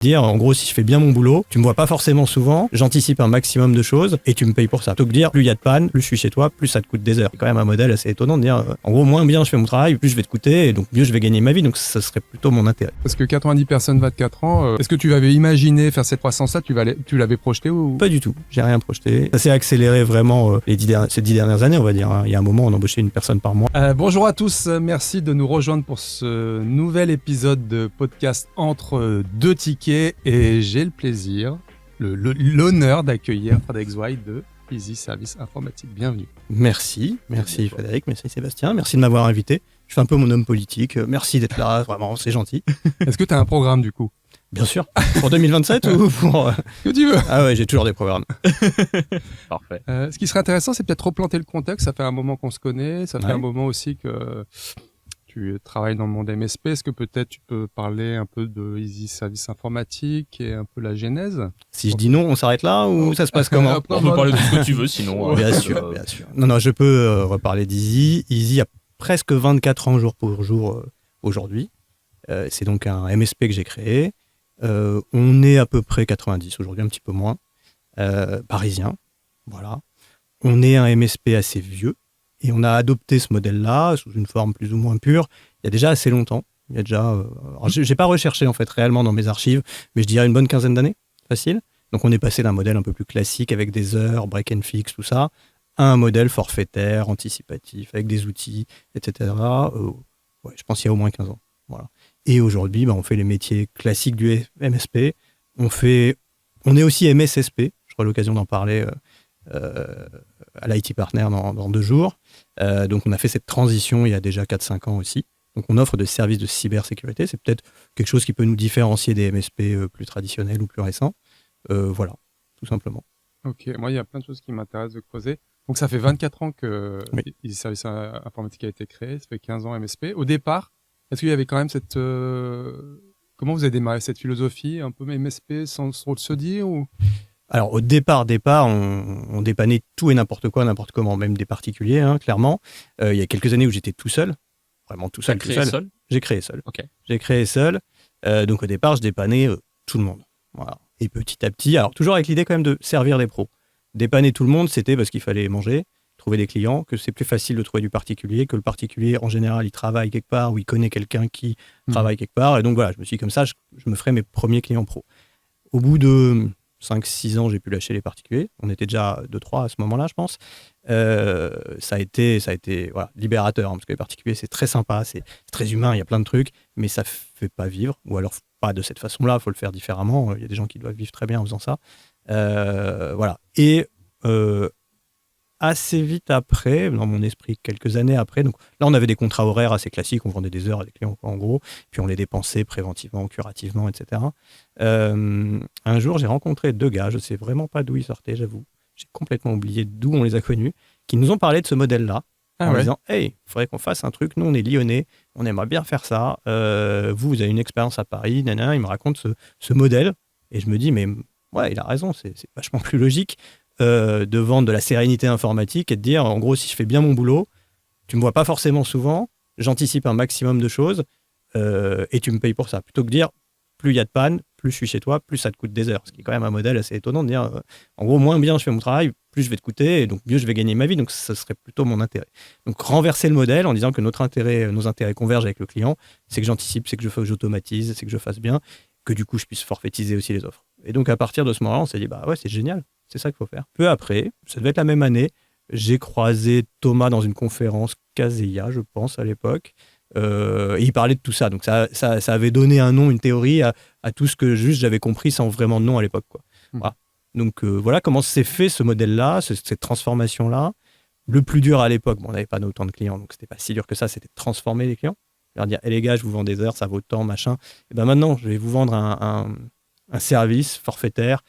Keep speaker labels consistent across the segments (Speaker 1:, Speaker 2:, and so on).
Speaker 1: Dire, en gros, si je fais bien mon boulot, tu me vois pas forcément souvent, j'anticipe un maximum de choses et tu me payes pour ça. Plutôt que dire, plus il y a de panne, plus je suis chez toi, plus ça te coûte des heures. C'est quand même un modèle assez étonnant de dire, en gros, moins bien je fais mon travail, plus je vais te coûter et donc mieux je vais gagner ma vie. Donc ça serait plutôt mon intérêt.
Speaker 2: Parce que 90 personnes 24 ans, est-ce que tu avais imaginé faire cette croissance-là, tu l'avais projeté ou
Speaker 1: Pas du tout, j'ai rien projeté. Ça s'est accéléré vraiment ces 10 dernières années, on va dire. Il y a un moment, on embauchait une personne par mois.
Speaker 2: Bonjour à tous, merci de nous rejoindre pour ce nouvel épisode de podcast entre deux tickets et j'ai le plaisir, l'honneur d'accueillir Frédéric Zweig de Easy Service Informatique. Bienvenue.
Speaker 1: Merci Frédéric, merci Sébastien, merci de m'avoir invité. Je fais un peu mon homme politique, merci d'être là, vraiment, c'est gentil.
Speaker 2: Est-ce que tu as un programme du coup ?
Speaker 1: Bien sûr, pour 2027 ou pour...
Speaker 2: Que tu veux.
Speaker 1: Ah ouais, j'ai toujours des programmes.
Speaker 3: Parfait.
Speaker 2: Ce qui serait intéressant, c'est peut-être replanter le contexte. Ça fait un moment qu'on se connaît, ça fait un moment aussi que tu travailles dans le monde MSP. Est-ce que peut-être tu peux parler un peu de Easy Service Informatique et un peu la genèse ?
Speaker 1: Si je dis non, on s'arrête là ou ça se passe comment ?
Speaker 3: On peut parler de ce que tu veux sinon.
Speaker 1: Bien sûr. Non, je peux reparler d'Easy. Easy a presque 24 ans jour pour jour aujourd'hui. C'est donc un MSP que j'ai créé. On est à peu près 90 aujourd'hui, un petit peu moins. Parisien, voilà. On est un MSP assez vieux. Et on a adopté ce modèle-là sous une forme plus ou moins pure il y a déjà assez longtemps. Il y a déjà, alors j'ai pas recherché en fait réellement dans mes archives, mais je dirais une bonne quinzaine d'années, facile. Donc on est passé d'un modèle un peu plus classique avec des heures, break and fix, tout ça, à un modèle forfaitaire, anticipatif, avec des outils, etc. Je pense qu'il y a au moins 15 ans. Voilà. Et aujourd'hui, on fait les métiers classiques du MSP. On est aussi MSSP. J'aurai l'occasion d'en parler à l'IT Partner dans 2 jours. Donc on a fait cette transition il y a déjà 4-5 ans aussi. Donc on offre des services de cybersécurité. C'est peut-être quelque chose qui peut nous différencier des MSP plus traditionnels ou plus récents. Voilà, tout simplement.
Speaker 2: Ok, moi il y a plein de choses qui m'intéressent de creuser. Donc ça fait 24 ans que Easy Service Informatique a été créé, ça fait 15 ans MSP. Au départ, est-ce qu'il y avait quand même cette... Comment vous avez démarré cette philosophie un peu MSP sans trop se dire ou...
Speaker 1: Alors au départ, on dépannait tout et n'importe quoi, n'importe comment, même des particuliers, clairement. Il y a quelques années où j'étais tout seul, vraiment tout seul. J'ai créé seul.
Speaker 3: Okay.
Speaker 1: J'ai créé seul. Donc au départ, je dépannais tout le monde. Voilà. Et petit à petit, alors toujours avec l'idée quand même de servir les pros. Dépanner tout le monde, c'était parce qu'il fallait manger, trouver des clients, que c'est plus facile de trouver du particulier, que le particulier, en général, il travaille quelque part ou il connaît quelqu'un qui travaille quelque part. Et donc voilà, je me suis dit comme ça, je me ferai mes premiers clients pros. Au bout de 5-6 ans, j'ai pu lâcher les particuliers. On était déjà 2-3 à ce moment-là, je pense. Ça a été libérateur, parce que les particuliers, c'est très sympa, c'est très humain, il y a plein de trucs, mais ça ne fait pas vivre, ou alors pas de cette façon-là, il faut le faire différemment. Il y a des gens qui doivent vivre très bien en faisant ça. Voilà. Et assez vite après, dans mon esprit, quelques années après, donc là, on avait des contrats horaires assez classiques, on vendait des heures à des clients, en gros, puis on les dépensait préventivement, curativement, etc. Un jour, j'ai rencontré 2 gars, je ne sais vraiment pas d'où ils sortaient, j'avoue, j'ai complètement oublié d'où on les a connus, qui nous ont parlé de ce modèle-là, en disant « Hey, il faudrait qu'on fasse un truc, nous on est lyonnais, on aimerait bien faire ça, vous avez une expérience à Paris, nanana. » Ils me racontent ce modèle, et je me dis « Mais ouais, il a raison, c'est vachement plus logique. » de vendre de la sérénité informatique et de dire, en gros, si je fais bien mon boulot, tu me vois pas forcément souvent, j'anticipe un maximum de choses et tu me payes pour ça. Plutôt que dire, plus il y a de panne, plus je suis chez toi, plus ça te coûte des heures. Ce qui est quand même un modèle assez étonnant de dire, en gros, moins bien je fais mon travail, plus je vais te coûter et donc mieux je vais gagner ma vie. Donc ça serait plutôt mon intérêt. Donc renverser le modèle en disant que nos intérêts convergent avec le client, c'est que j'anticipe, c'est que j'automatise, c'est que je fasse bien, que du coup je puisse forfaitiser aussi les offres. Et donc à partir de ce moment-là, on s'est dit, bah ouais, c'est génial. C'est ça qu'il faut faire. Peu après, ça devait être la même année, j'ai croisé Thomas dans une conférence Kaseya, je pense, à l'époque. Et il parlait de tout ça. Donc ça avait donné un nom, une théorie à tout ce que juste j'avais compris sans vraiment de nom à l'époque, quoi. Voilà. Donc voilà comment s'est fait ce modèle-là, cette transformation-là. Le plus dur à l'époque, on n'avait pas autant de clients, donc c'était pas si dur que ça, c'était de transformer les clients. Leur dire, les gars, je vous vends des heures, ça vaut tant, machin. Et ben maintenant, je vais vous vendre un service forfaitaire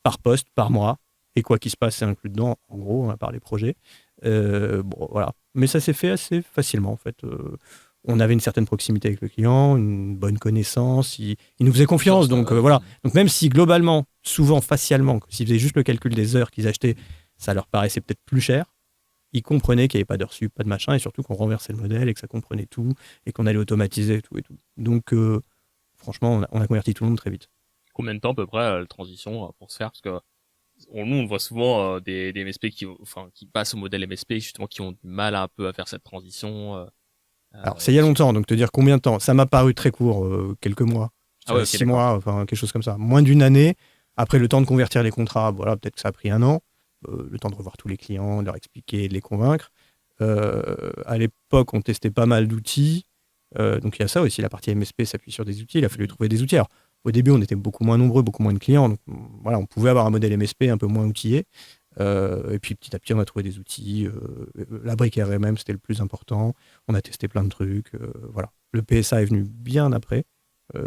Speaker 1: par poste, par mois. Et quoi qu'il se passe, c'est inclus dedans, en gros, à part les projets. Voilà. Mais ça s'est fait assez facilement, en fait. On avait une certaine proximité avec le client, une bonne connaissance, il nous faisait confiance. Donc voilà. Donc même si globalement, souvent, facialement, s'ils faisaient juste le calcul des heures qu'ils achetaient, ça leur paraissait peut-être plus cher, ils comprenaient qu'il n'y avait pas d'heures sup, pas de machin, et surtout qu'on renversait le modèle et que ça comprenait tout, et qu'on allait automatiser tout et tout. Donc franchement, on a converti tout le monde très vite.
Speaker 3: combien de temps à peu près la transition pour se faire? Parce que nous, on voit souvent des MSP qui passent au modèle MSP, justement, qui ont du mal un peu à faire cette transition.
Speaker 1: Alors, c'est il y a longtemps, donc te dire combien de temps. Ça m'a paru très court, quelques mois.
Speaker 3: Ah ouais, ok,
Speaker 1: 6
Speaker 3: d'accord.
Speaker 1: mois, enfin, quelque chose comme ça. Moins d'une année. Après, le temps de convertir les contrats, voilà, peut-être que ça a pris 1 an. Le temps de revoir tous les clients, de leur expliquer, de les convaincre. À l'époque, on testait pas mal d'outils. Donc, il y a ça aussi. La partie MSP s'appuie sur des outils. Il a fallu trouver des outils. Alors, au début, on était beaucoup moins nombreux, beaucoup moins de clients. Donc, voilà, on pouvait avoir un modèle MSP un peu moins outillé. Et puis petit à petit, on a trouvé des outils. La brique RMM, c'était le plus important. On a testé plein de trucs. Voilà. Le PSA est venu bien après,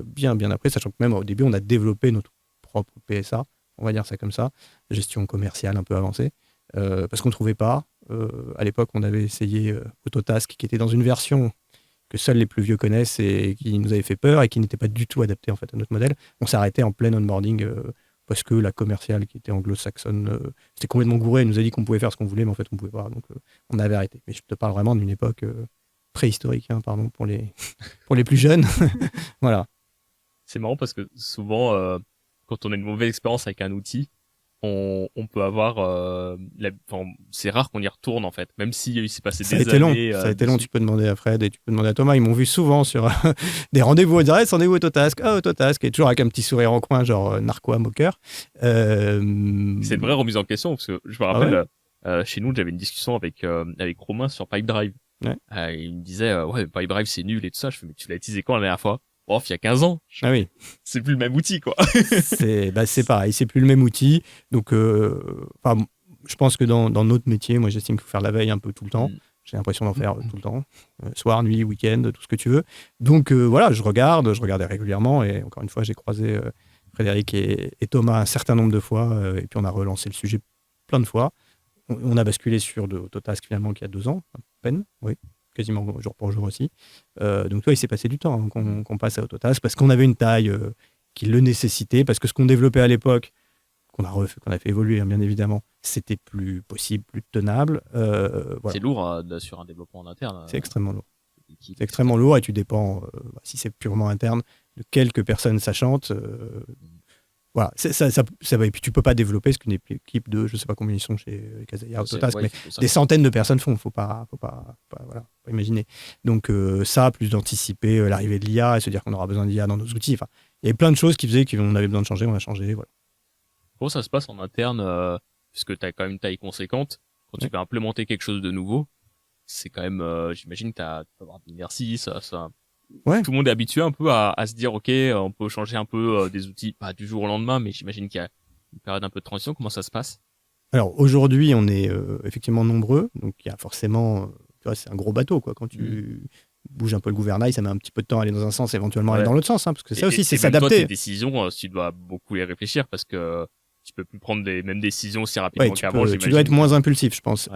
Speaker 1: bien après, sachant que même au début, on a développé notre propre PSA, on va dire ça comme ça, gestion commerciale un peu avancée, parce qu'on ne trouvait pas. À l'époque, on avait essayé Autotask, qui était dans une version que seuls les plus vieux connaissent et qui nous avait fait peur et qui n'était pas du tout adapté en fait à notre modèle. On s'est arrêté en plein onboarding parce que la commerciale qui était anglo-saxonne, c'était complètement gouré. Elle nous a dit qu'on pouvait faire ce qu'on voulait, mais en fait, on ne pouvait pas. Donc, on avait arrêté. Mais je te parle vraiment d'une époque préhistorique, hein, pardon, pour les, pour les plus jeunes. Voilà.
Speaker 3: C'est marrant parce que souvent, quand on a une mauvaise expérience avec un outil, on peut avoir c'est rare qu'on y retourne en fait, même si s'est passé
Speaker 1: Ça a
Speaker 3: des
Speaker 1: été long.
Speaker 3: années
Speaker 1: Ça a été long. Tu peux demander à Fred et tu peux demander à Thomas. Ils m'ont vu souvent sur des rendez-vous. Ils disaient, rendez-vous Autotask. Ah, Autotask. Et toujours avec un petit sourire en coin, genre narquois, moqueur.
Speaker 3: C'est une vraie remise en question parce que je me rappelle, chez nous, j'avais une discussion avec Romain sur Pipedrive.
Speaker 1: Ouais.
Speaker 3: Il me disait, ouais, Pipedrive c'est nul et tout ça. Je fais, mais tu l'as utilisé quand la dernière fois? Oh, il y a 15 ans.
Speaker 1: Ah oui.
Speaker 3: C'est plus le même outil, quoi.
Speaker 1: c'est pareil, c'est plus le même outil. Donc, je pense que dans notre métier, moi, j'estime qu'il faut faire la veille un peu tout le temps. J'ai l'impression d'en faire tout le temps. Soir, nuit, week-end, tout ce que tu veux. Donc, voilà, je regardais régulièrement. Et encore une fois, j'ai croisé Frédéric et Thomas un certain nombre de fois. Et puis, on a relancé le sujet plein de fois. On a basculé sur de Autotask, finalement, qu'il y a 2 ans, à peine, oui. Quasiment jour pour jour aussi. Donc, toi, il s'est passé du temps qu'on passe à Autotask parce qu'on avait une taille qui le nécessitait, parce que ce qu'on développait à l'époque, qu'on a fait évoluer, hein, bien évidemment, c'était plus possible, plus tenable. Voilà.
Speaker 3: C'est lourd sur un développement en interne.
Speaker 1: C'est extrêmement lourd. C'est extrêmement lourd et tu dépends, si c'est purement interne, de quelques personnes sachantes. Voilà, ça va. Et puis tu peux pas développer ce qu'une équipe de, je sais pas combien ils sont chez Kaseya Autotask, mais des centaines de personnes font. Faut pas imaginer. Donc ça, plus d'anticiper l'arrivée de l'IA et se dire qu'on aura besoin d'IA dans nos outils. Enfin, il y avait plein de choses qui faisaient qu'on avait besoin de changer, on a changé. Voilà.
Speaker 3: Comment ça se passe en interne, puisque tu as quand même une taille conséquente, quand tu vas implémenter quelque chose de nouveau, c'est quand même, j'imagine, tu vas avoir de l'inertie, ça.
Speaker 1: Ouais.
Speaker 3: Tout le monde est habitué un peu à se dire, ok, on peut changer un peu des outils, pas du jour au lendemain, mais j'imagine qu'il y a une période un peu de transition. Comment ça se passe?
Speaker 1: Alors aujourd'hui, on est effectivement nombreux, donc il y a forcément, tu vois, c'est un gros bateau, quoi. Quand tu bouges un peu le gouvernail, ça met un petit peu de temps à aller dans un sens, éventuellement aller dans l'autre sens, hein, parce que ça aussi, c'est s'adapter.
Speaker 3: Toi, tes décisions, tu dois beaucoup les réfléchir parce que tu peux plus prendre les mêmes décisions aussi rapidement qu'avant.
Speaker 1: Tu dois être moins impulsif, je pense.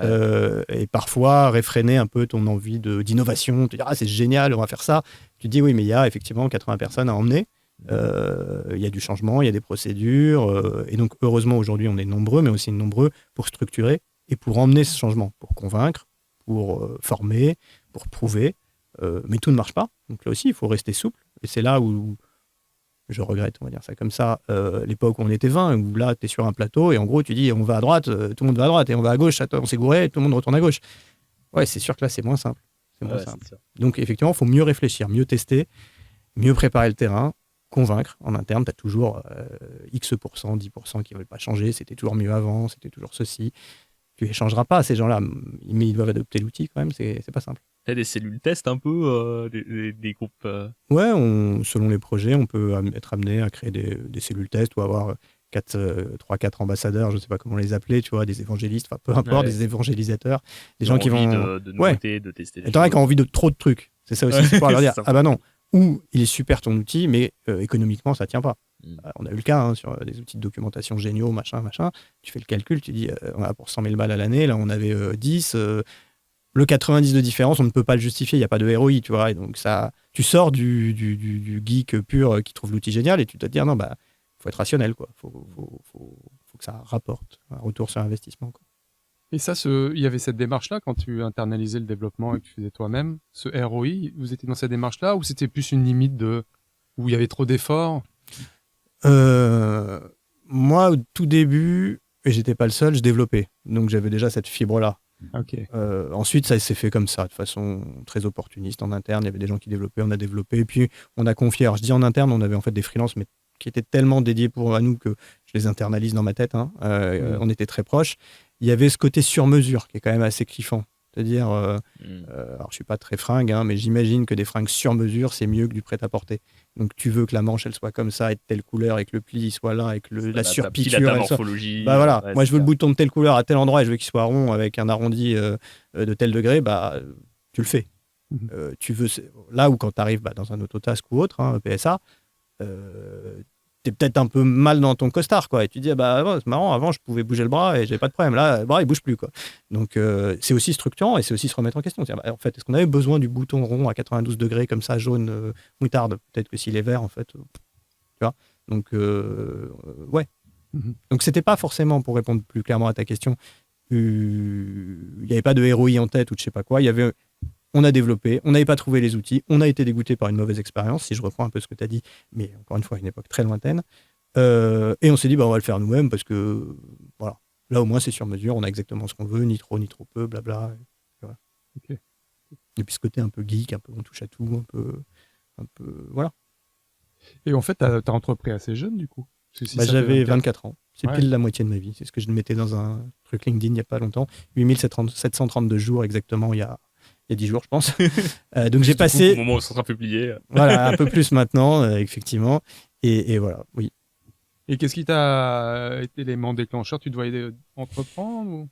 Speaker 1: Et parfois réfréner un peu ton envie d'innovation, te dire, ah, c'est génial, on va faire ça. Tu te dis, oui, mais il y a effectivement 80 personnes à emmener. Il y a du changement, il y a des procédures. Et donc, heureusement, aujourd'hui, on est nombreux, mais aussi nombreux pour structurer et pour emmener ce changement, pour convaincre, pour former, pour prouver. Mais tout ne marche pas. Donc là aussi, il faut rester souple. Et c'est là où je regrette, on va dire ça comme ça, l'époque où on était 20, où là, tu es sur un plateau et en gros, tu dis on va à droite, tout le monde va à droite, et on va à gauche, on s'est gouré, tout le monde retourne à gauche. Ouais, c'est sûr que là, c'est moins simple. Donc, effectivement, il faut mieux réfléchir, mieux tester, mieux préparer le terrain, convaincre. En interne, tu as toujours X%, 10% qui ne veulent pas changer, c'était toujours mieux avant, c'était toujours ceci. Tu échangeras pas, ces gens-là, mais ils doivent adopter l'outil quand même, c'est pas simple.
Speaker 3: T'as des cellules test un peu, des groupes
Speaker 1: Ouais, selon les projets, on peut être amené à créer des cellules test ou avoir 3-4 ambassadeurs, je ne sais pas comment les appeler, tu vois, des évangélistes, enfin peu importe, des évangélisateurs, des gens qui vont
Speaker 3: de noter, de tester.
Speaker 1: Et t'en as qui ont envie de trop de trucs. C'est ça aussi, c'est pouvoir leur dire ah bah non, ou il est super ton outil, mais économiquement ça tient pas. On a eu le cas sur des outils de documentation géniaux, machin. Tu fais le calcul, tu dis on a pour 100 000 balles à l'année, là on avait 10. Le 90 de différence, on ne peut pas le justifier, il n'y a pas de ROI, tu vois. Et donc ça, tu sors du geek pur qui trouve l'outil génial et tu dois te dire non, bah, faut être rationnel, quoi. Faut que ça rapporte un retour sur investissement, quoi.
Speaker 2: Et ça, il y avait cette démarche-là quand tu internalisais le développement et que tu faisais toi-même, ce ROI, vous étiez dans cette démarche-là ou c'était plus une limite où il y avait trop d'efforts?
Speaker 1: Moi, au tout début, et j'étais pas le seul, je développais. Donc j'avais déjà cette fibre-là.
Speaker 2: Ok.
Speaker 1: Ensuite, ça s'est fait comme ça, de façon très opportuniste en interne. Il y avait des gens qui développaient, on a développé, et puis on a confié. Alors je dis en interne, on avait en fait des freelances, mais qui étaient tellement dédiés à nous que je les internalise dans ma tête. On était très proches. Il y avait ce côté sur mesure qui est quand même assez kiffant. C'est-à-dire, alors je suis pas très fringue, mais j'imagine que des fringues sur mesure, c'est mieux que du prêt-à-porter. Donc tu veux que la manche elle soit comme ça et de telle couleur et que le pli soit là et que la surpiqûre
Speaker 3: la
Speaker 1: elle soit.
Speaker 3: morphologie.
Speaker 1: Bah voilà, moi je veux le bouton de telle couleur à tel endroit et je veux qu'il soit rond avec un arrondi de tel degré, bah tu le fais. Tu veux là où quand tu arrives dans un Autotask ou autre, PSA, t'es peut-être un peu mal dans ton costard, quoi. Et tu te dis, c'est marrant, avant, je pouvais bouger le bras et j'avais pas de problème. Là, le bras, il bouge plus, quoi. Donc, c'est aussi structurant et c'est aussi se remettre en question. En fait, est-ce qu'on avait besoin du bouton rond à 92 degrés, comme ça, jaune, moutarde? Peut-être que s'il est vert, en fait, tu vois. Donc, ouais. Donc, c'était pas forcément, pour répondre plus clairement à ta question, il n'y avait pas de ROI en tête ou de je sais pas quoi. On a développé, on n'avait pas trouvé les outils, on a été dégoûté par une mauvaise expérience, si je reprends un peu ce que tu as dit, mais encore une fois, à une époque très lointaine. Et on s'est dit, on va le faire nous-mêmes parce que, voilà, là au moins c'est sur mesure, on a exactement ce qu'on veut, ni trop peu, blabla. Et, voilà.
Speaker 2: Okay.
Speaker 1: Et puis ce côté un peu geek, un peu on touche à tout, un peu voilà.
Speaker 2: Et en fait, tu as entrepris assez jeune du coup?
Speaker 1: J'avais 24 ans, c'est pile la moitié de ma vie, c'est ce que je mettais dans un truc LinkedIn il n'y a pas longtemps, 8732 jours exactement il y a 10 jours, je pense. Donc j'ai passé.
Speaker 3: Au moment où ça sera publié.
Speaker 1: Voilà, un peu plus maintenant, effectivement. Et voilà, oui.
Speaker 2: Et qu'est-ce qui t'a été l'élément déclencheur? Tu dois entreprendre ou...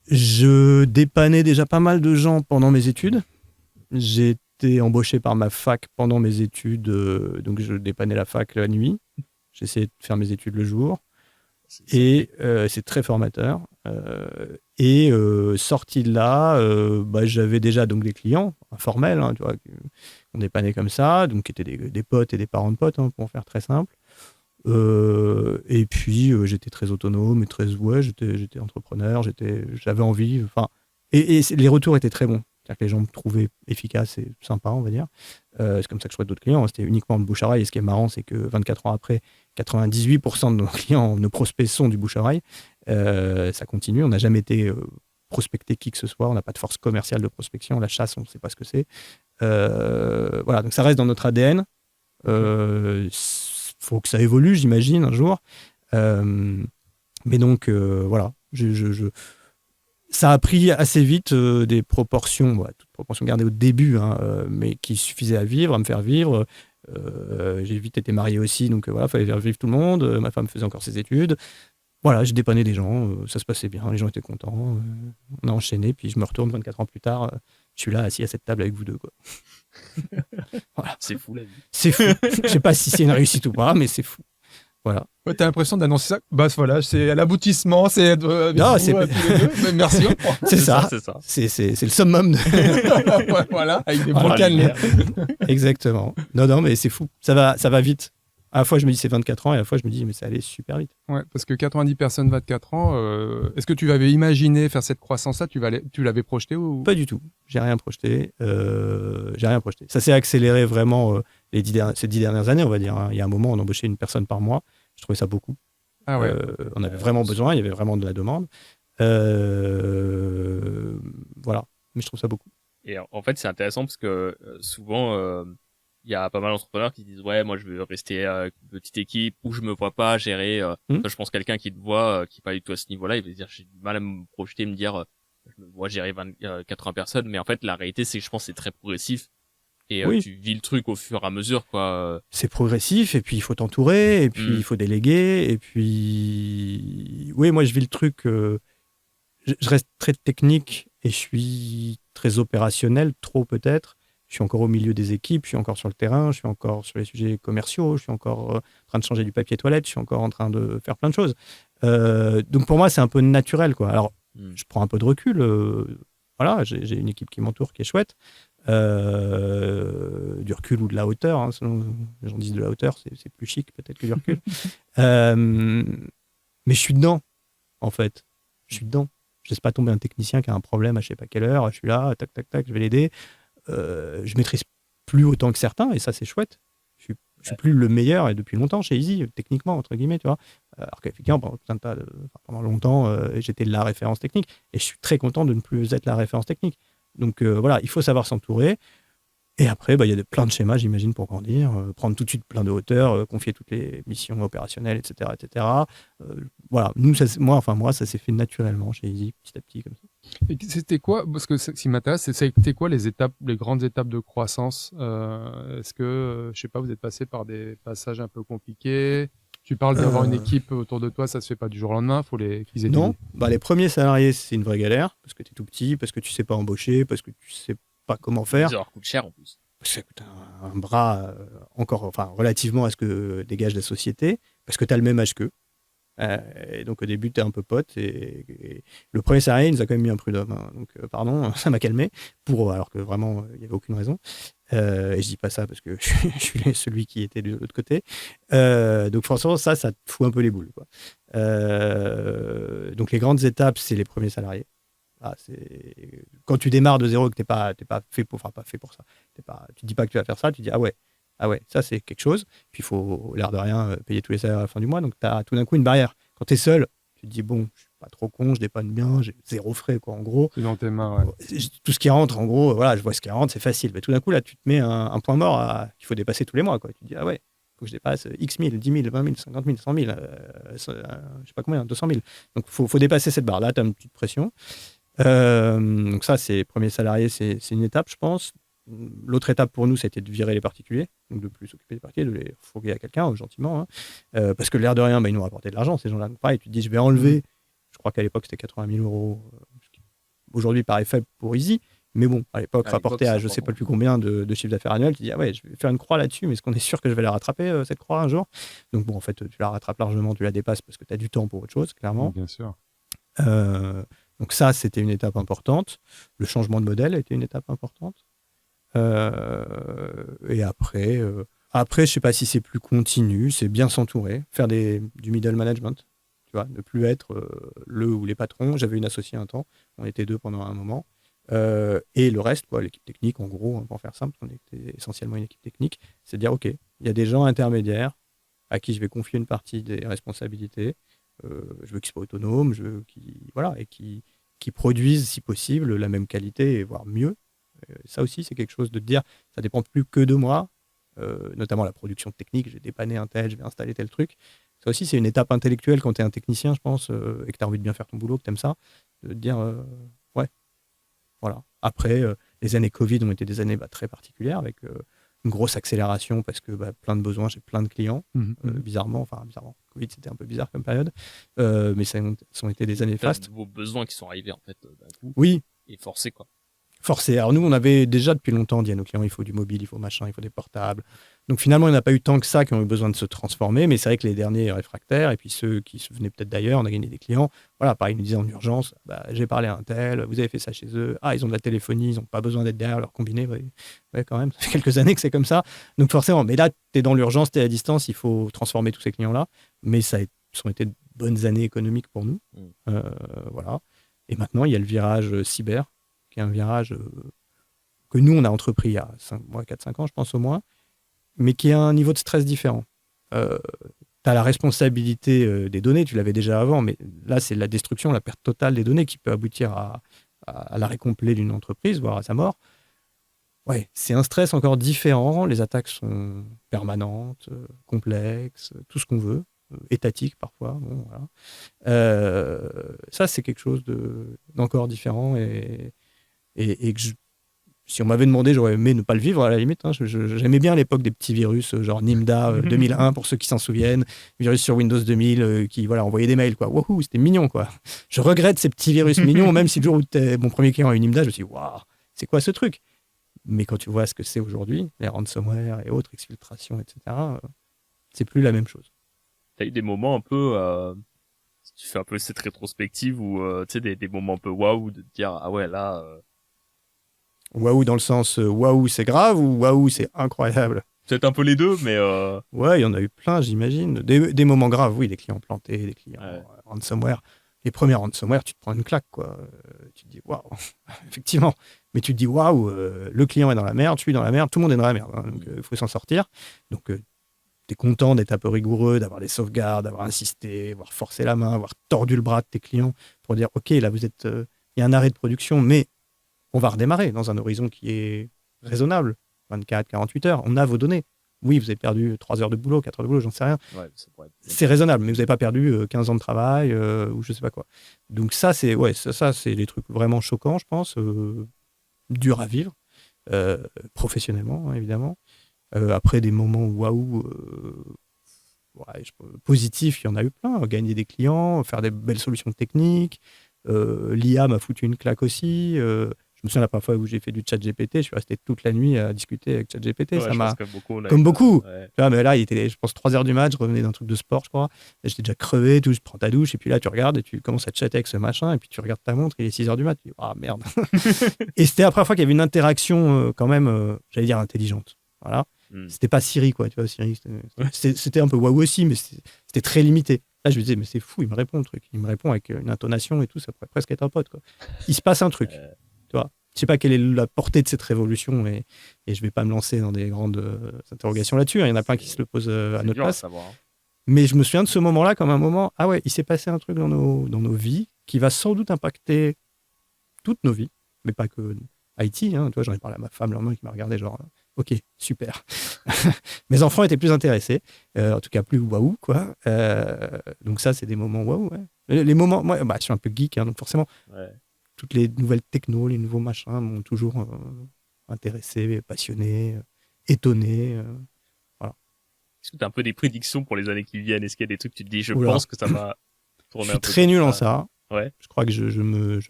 Speaker 1: Je dépannais déjà pas mal de gens pendant mes études. J'ai été embauché par ma fac pendant mes études, donc je dépannais la fac la nuit. J'essayais de faire mes études le jour. Et c'est très formateur. Sorti de là, j'avais déjà donc des clients informels, tu vois, qu'on dépannait comme ça, donc qui étaient des potes et des parents de potes, pour faire très simple. Et puis j'étais très autonome, j'étais entrepreneur, j'avais envie. Et les retours étaient très bons. C'est-à-dire que les gens me trouvaient efficace et sympa, on va dire. C'est comme ça que je trouvais d'autres clients. C'était uniquement le bouche-à-oreille. Et ce qui est marrant, c'est que 24 ans après, 98% de nos clients, nos prospects sont du bouche-à-oreille. Ça continue. On n'a jamais été prospecté qui que ce soit. On n'a pas de force commerciale de prospection. La chasse, on ne sait pas ce que c'est. Voilà, donc ça reste dans notre ADN. Faut que ça évolue, j'imagine, un jour. Mais donc, voilà. Ça a pris assez vite des proportions, toutes proportions gardées au début, mais qui suffisaient à me faire vivre. J'ai vite été marié aussi, donc voilà, il fallait faire vivre tout le monde. Ma femme faisait encore ses études. Voilà, j'ai dépanné des gens, ça se passait bien, les gens étaient contents. On a enchaîné, puis je me retourne 24 ans plus tard, je suis là assis à cette table avec vous deux, quoi. Voilà.
Speaker 3: C'est fou la vie.
Speaker 1: C'est fou. Je sais pas si c'est une réussite ou pas, mais c'est fou. Voilà.
Speaker 2: Ouais, t'as l'impression d'annoncer ça. Voilà, c'est à l'aboutissement, c'est.
Speaker 1: Non, c'est.
Speaker 2: Merci.
Speaker 1: C'est ça. C'est le summum.
Speaker 2: Voilà, avec des bons cannelés.
Speaker 1: Exactement. Non, mais c'est fou. Ça va vite. À la fois, je me dis c'est 24 ans et à la fois, je me dis mais ça allait super vite.
Speaker 2: Ouais, parce que 90 personnes, 24 ans, est-ce que tu avais imaginé faire cette croissance-là? Tu l'avais projeté ou...
Speaker 1: Pas du tout. J'ai rien projeté. Ça s'est accéléré vraiment ces 10 dernières années, on va dire. Il y a un moment, on embauchait une personne par mois. Je trouvais ça beaucoup.
Speaker 2: Ah ouais.
Speaker 1: On avait vraiment besoin, il y avait vraiment de la demande. Voilà, mais je trouve ça beaucoup.
Speaker 3: Et en fait, c'est intéressant parce que souvent, il y a pas mal d'entrepreneurs qui disent ouais, moi je veux rester avec une petite équipe où je me vois pas gérer. Je pense quelqu'un qui te voit, qui est pas du tout à ce niveau-là, il va se dire j'ai du mal à me projeter, me dire je me vois gérer 80 personnes. Mais en fait, la réalité, c'est que je pense que c'est très progressif. Et tu vis le truc au fur et à mesure, quoi.
Speaker 1: C'est progressif, et puis il faut t'entourer, et puis il faut déléguer, et puis... Oui, moi je vis le truc... Je reste très technique, et je suis très opérationnel, trop peut-être. Je suis encore au milieu des équipes, je suis encore sur le terrain, je suis encore sur les sujets commerciaux, je suis encore en train de changer du papier toilette, je suis encore en train de faire plein de choses. Donc pour moi, c'est un peu naturel, quoi. Alors, je prends un peu de recul. Voilà, j'ai une équipe qui m'entoure, qui est chouette. Du recul ou de la hauteur, selon les gens disent de la hauteur, c'est plus chic peut-être que du recul. Mais je suis dedans, en fait. Je suis dedans. Je laisse pas tomber un technicien qui a un problème à je sais pas quelle heure. Je suis là, tac, tac, tac, je vais l'aider. Je maîtrise plus autant que certains, et ça c'est chouette. Je Je suis plus le meilleur et depuis longtemps chez Easy, techniquement, entre guillemets, tu vois. Alors qu'effectivement, pendant longtemps, j'étais la référence technique et je suis très content de ne plus être la référence technique. Donc voilà, il faut savoir s'entourer. Et après, il y a plein de schémas, j'imagine, pour grandir, prendre tout de suite plein de hauteur, confier toutes les missions opérationnelles, etc. etc. Voilà, moi, ça s'est fait naturellement chez Easy, petit à petit, comme ça.
Speaker 2: Et c'était quoi, parce que ce qui m'intéresse, c'était quoi les grandes étapes de croissance? Est-ce que, je sais pas, vous êtes passé par des passages un peu compliqués? Tu parles d'avoir une équipe autour de toi, ça se fait pas du jour au lendemain, faut qu'ils aient
Speaker 1: Non, les premiers salariés, c'est une vraie galère, parce que tu es tout petit, parce que tu sais pas embaucher, parce que tu sais pas comment faire.
Speaker 3: Ça leur coûte cher en plus.
Speaker 1: Ça coûte un bras relativement à ce que dégage la société, parce que tu as le même âge qu'eux. Et donc au début, tu es un peu pote. Et le premier salarié, il nous a quand même mis un prud'homme. Hein. Donc pardon, ça m'a calmé, alors que vraiment, il n'y avait aucune raison. Et je dis pas ça parce que je suis celui qui était de l'autre côté. Donc forcément, ça te fout un peu les boules. Quoi. Donc les grandes étapes, c'est les premiers salariés. Quand tu démarres de zéro et que t'es pas fait pour ça. Tu dis pas que tu vas faire ça, tu dis ah ouais, ça c'est quelque chose. Puis il faut, l'air de rien, payer tous les salaires à la fin du mois. Donc tu as tout d'un coup une barrière. Quand tu es seul, tu te dis bon, je suis pas trop con, je dépanne bien, j'ai zéro frais quoi en gros.
Speaker 2: C'est dans tes mains, ouais.
Speaker 1: Tout ce qui rentre en gros, voilà, je vois ce qui rentre, c'est facile. Mais tout d'un coup là, tu te mets un point mort qu'il faut dépasser tous les mois quoi. Tu te dis ah ouais, faut que je dépasse X 1000, 10 000, 20 000, 50 000, 100 000, je sais pas combien, 200 000. Donc faut dépasser cette barre là, tu as une petite pression. Donc ça, c'est premier salarié, c'est une étape, je pense. L'autre étape pour nous, c'était de virer les particuliers, donc de plus s'occuper des particuliers, de les fourguer à quelqu'un, gentiment, hein. Parce que l'air de rien, ils nous rapportaient de l'argent, ces gens-là. Donc pareil, tu te dis, je vais enlever, je crois qu'à l'époque, c'était 80 000 euros. Aujourd'hui, paraît faible pour Easy, mais bon, à l'époque, rapporté à je sais pas plus combien de chiffre d'affaires annuel, tu dis, ah ouais, je vais faire une croix là-dessus, mais est-ce qu'on est sûr que je vais la rattraper, cette croix, un jour? Donc bon, en fait, tu la rattrapes largement, tu la dépasses parce que tu as du temps pour autre chose, clairement.
Speaker 2: Bien sûr.
Speaker 1: Donc ça, c'était une étape importante. Le changement de modèle a été une étape importante. Et après, je sais pas si c'est plus continu, c'est bien s'entourer, faire du middle management, tu vois, ne plus être le ou les patrons. J'avais une associée un temps, on était deux pendant un moment. Et le reste, quoi, l'équipe technique, en gros, pour faire simple, on était essentiellement une équipe technique, c'est de dire, OK, il y a des gens intermédiaires à qui je vais confier une partie des responsabilités. Je veux qu'ils soient autonomes, je veux qu'ils produisent, si possible, la même qualité, et voire mieux. Ça aussi, c'est quelque chose de dire, ça dépend plus que de moi, notamment la production technique, j'ai dépanné un tel, je vais installer tel truc. Ça aussi, c'est une étape intellectuelle quand tu es un technicien, je pense, et que tu as envie de bien faire ton boulot, que tu aimes ça, de te dire, ouais, voilà. Après, les années Covid ont été des années très particulières, avec une grosse accélération parce que plein de besoins, j'ai plein de clients, bizarrement. Covid c'était un peu bizarre comme période, mais ça ont été des années fastes.
Speaker 3: Vos besoins qui sont arrivés en fait d'un coup.
Speaker 1: Oui.
Speaker 3: Et forcés quoi.
Speaker 1: Forcés. Alors nous, on avait déjà depuis longtemps dit à nos clients, il faut du mobile, il faut machin, il faut des portables. Donc finalement, il n'y en a pas eu tant que ça qui ont eu besoin de se transformer, mais c'est vrai que les derniers réfractaires, et puis ceux qui se venaient peut-être d'ailleurs, on a gagné des clients. Voilà, pareil, ils nous disaient en urgence, j'ai parlé à un tel, vous avez fait ça chez eux, ils ont de la téléphonie, ils n'ont pas besoin d'être derrière leur combiné. Ouais, quand même, ça fait quelques années que c'est comme ça. Donc forcément, mais là, tu es dans l'urgence, tu es à distance, il faut transformer tous ces clients-là. Mais ça ont été de bonnes années économiques pour nous. Voilà. Et maintenant, il y a le virage cyber, qui est un virage que nous, on a entrepris il y a 4-5 ans, je pense au moins, mais qui a un niveau de stress différent. Tu as la responsabilité des données, tu l'avais déjà avant, mais là, c'est la destruction, la perte totale des données qui peut aboutir à l'arrêt complet d'une entreprise, voire à sa mort. Ouais, c'est un stress encore différent, les attaques sont permanentes, complexes, tout ce qu'on veut, étatiques parfois. Bon, voilà. Ça, c'est quelque chose d'encore différent et que si on m'avait demandé, j'aurais aimé ne pas le vivre à la limite. Hein. J'aimais bien à l'époque des petits virus, genre Nimda 2001 pour ceux qui s'en souviennent, virus sur Windows 2000 qui envoyait des mails. Wouhou, c'était mignon. Quoi. Je regrette ces petits virus mignons, même si le jour où mon premier client a eu Nimda, je me suis dit, waouh, c'est quoi ce truc? Mais quand tu vois ce que c'est aujourd'hui, les ransomware et autres, exfiltrations, etc., c'est plus la même chose.
Speaker 3: Tu as eu des moments un peu, tu fais un peu cette rétrospective où tu sais des moments un peu waouh de te dire ah ouais là.
Speaker 1: Waouh dans le sens waouh c'est grave ou waouh c'est incroyable.
Speaker 3: Peut-être un peu les deux, mais
Speaker 1: ouais, il y en a eu plein, j'imagine. Des moments graves, oui, des clients plantés, des clients ransomware. Les premiers ransomware, tu te prends une claque, quoi. Tu te dis waouh, effectivement. Mais tu te dis waouh, le client est dans la merde, je suis dans la merde, tout le monde est dans la merde. Hein, donc il faut s'en sortir. Donc tu es content d'être un peu rigoureux, d'avoir des sauvegardes, d'avoir insisté, avoir forcé la main, avoir tordu le bras de tes clients pour dire, OK, là, il y a un arrêt de production, mais on va redémarrer dans un horizon qui est raisonnable, 24, 48 heures, on a vos données. Oui, vous avez perdu 3 heures de boulot, 4 heures de boulot, j'en sais rien.
Speaker 3: Ouais,
Speaker 1: c'est raisonnable, mais vous n'avez pas perdu 15 ans de travail ou je sais pas quoi. Donc ça, c'est des trucs vraiment choquants, je pense, durs à vivre, professionnellement, hein, évidemment. Après, des moments waouh, positifs, il y en a eu plein. Gagner des clients, faire des belles solutions techniques. L'IA m'a foutu une claque aussi. Je me souviens la première fois où j'ai fait du chat GPT, je suis resté toute la nuit à discuter avec chat GPT.
Speaker 3: Ouais,
Speaker 1: ça m'a...
Speaker 3: Comme
Speaker 1: beaucoup.
Speaker 3: Ouais.
Speaker 1: Tu vois, mais là, il était, je pense, 3 heures du match, je revenais d'un truc de sport, je crois. Là, j'étais déjà crevé, tout, je prends ta douche, et puis là, tu regardes et tu commences à chatter avec ce machin, et puis tu regardes ta montre, il est 6 heures du match. Tu dis, ah merde. Et c'était la première fois qu'il y avait une interaction quand même, j'allais dire intelligente. Voilà. C'était pas Siri, quoi. Tu vois, Siri, c'était un peu waouh aussi, mais c'était très limité. Là, je me disais, mais c'est fou, il me répond le truc. Il me répond avec une intonation et tout, ça pourrait presque être un pote, quoi. Il se passe un truc. Tu vois. Je sais pas quelle est la portée de cette révolution et je vais pas me lancer dans des grandes interrogations là-dessus. Il y en a plein qui se le posent à notre place. Mais je me souviens de ce moment-là comme un moment, ah ouais, il s'est passé un truc dans nos vies qui va sans doute impacter toutes nos vies, mais pas que Haïti. Hein. Tu vois, j'en ai parlé à ma femme le lendemain qui m'a regardé genre, ok, super. Mes enfants étaient plus intéressés, en tout cas plus waouh, quoi. Donc ça, c'est des moments waouh. Ouais. Les moments, moi, je suis un peu geek, hein, donc forcément. Ouais. Toutes les nouvelles technos, les nouveaux machins m'ont toujours intéressé, passionné, étonné. Voilà.
Speaker 3: Est-ce que tu as un peu des prédictions pour les années qui viennent? Est-ce qu'il y a des trucs que tu te dis, je pense que ça va tourner un peu?
Speaker 1: Je suis très nul en ça.
Speaker 3: Ouais.
Speaker 1: Je crois que je me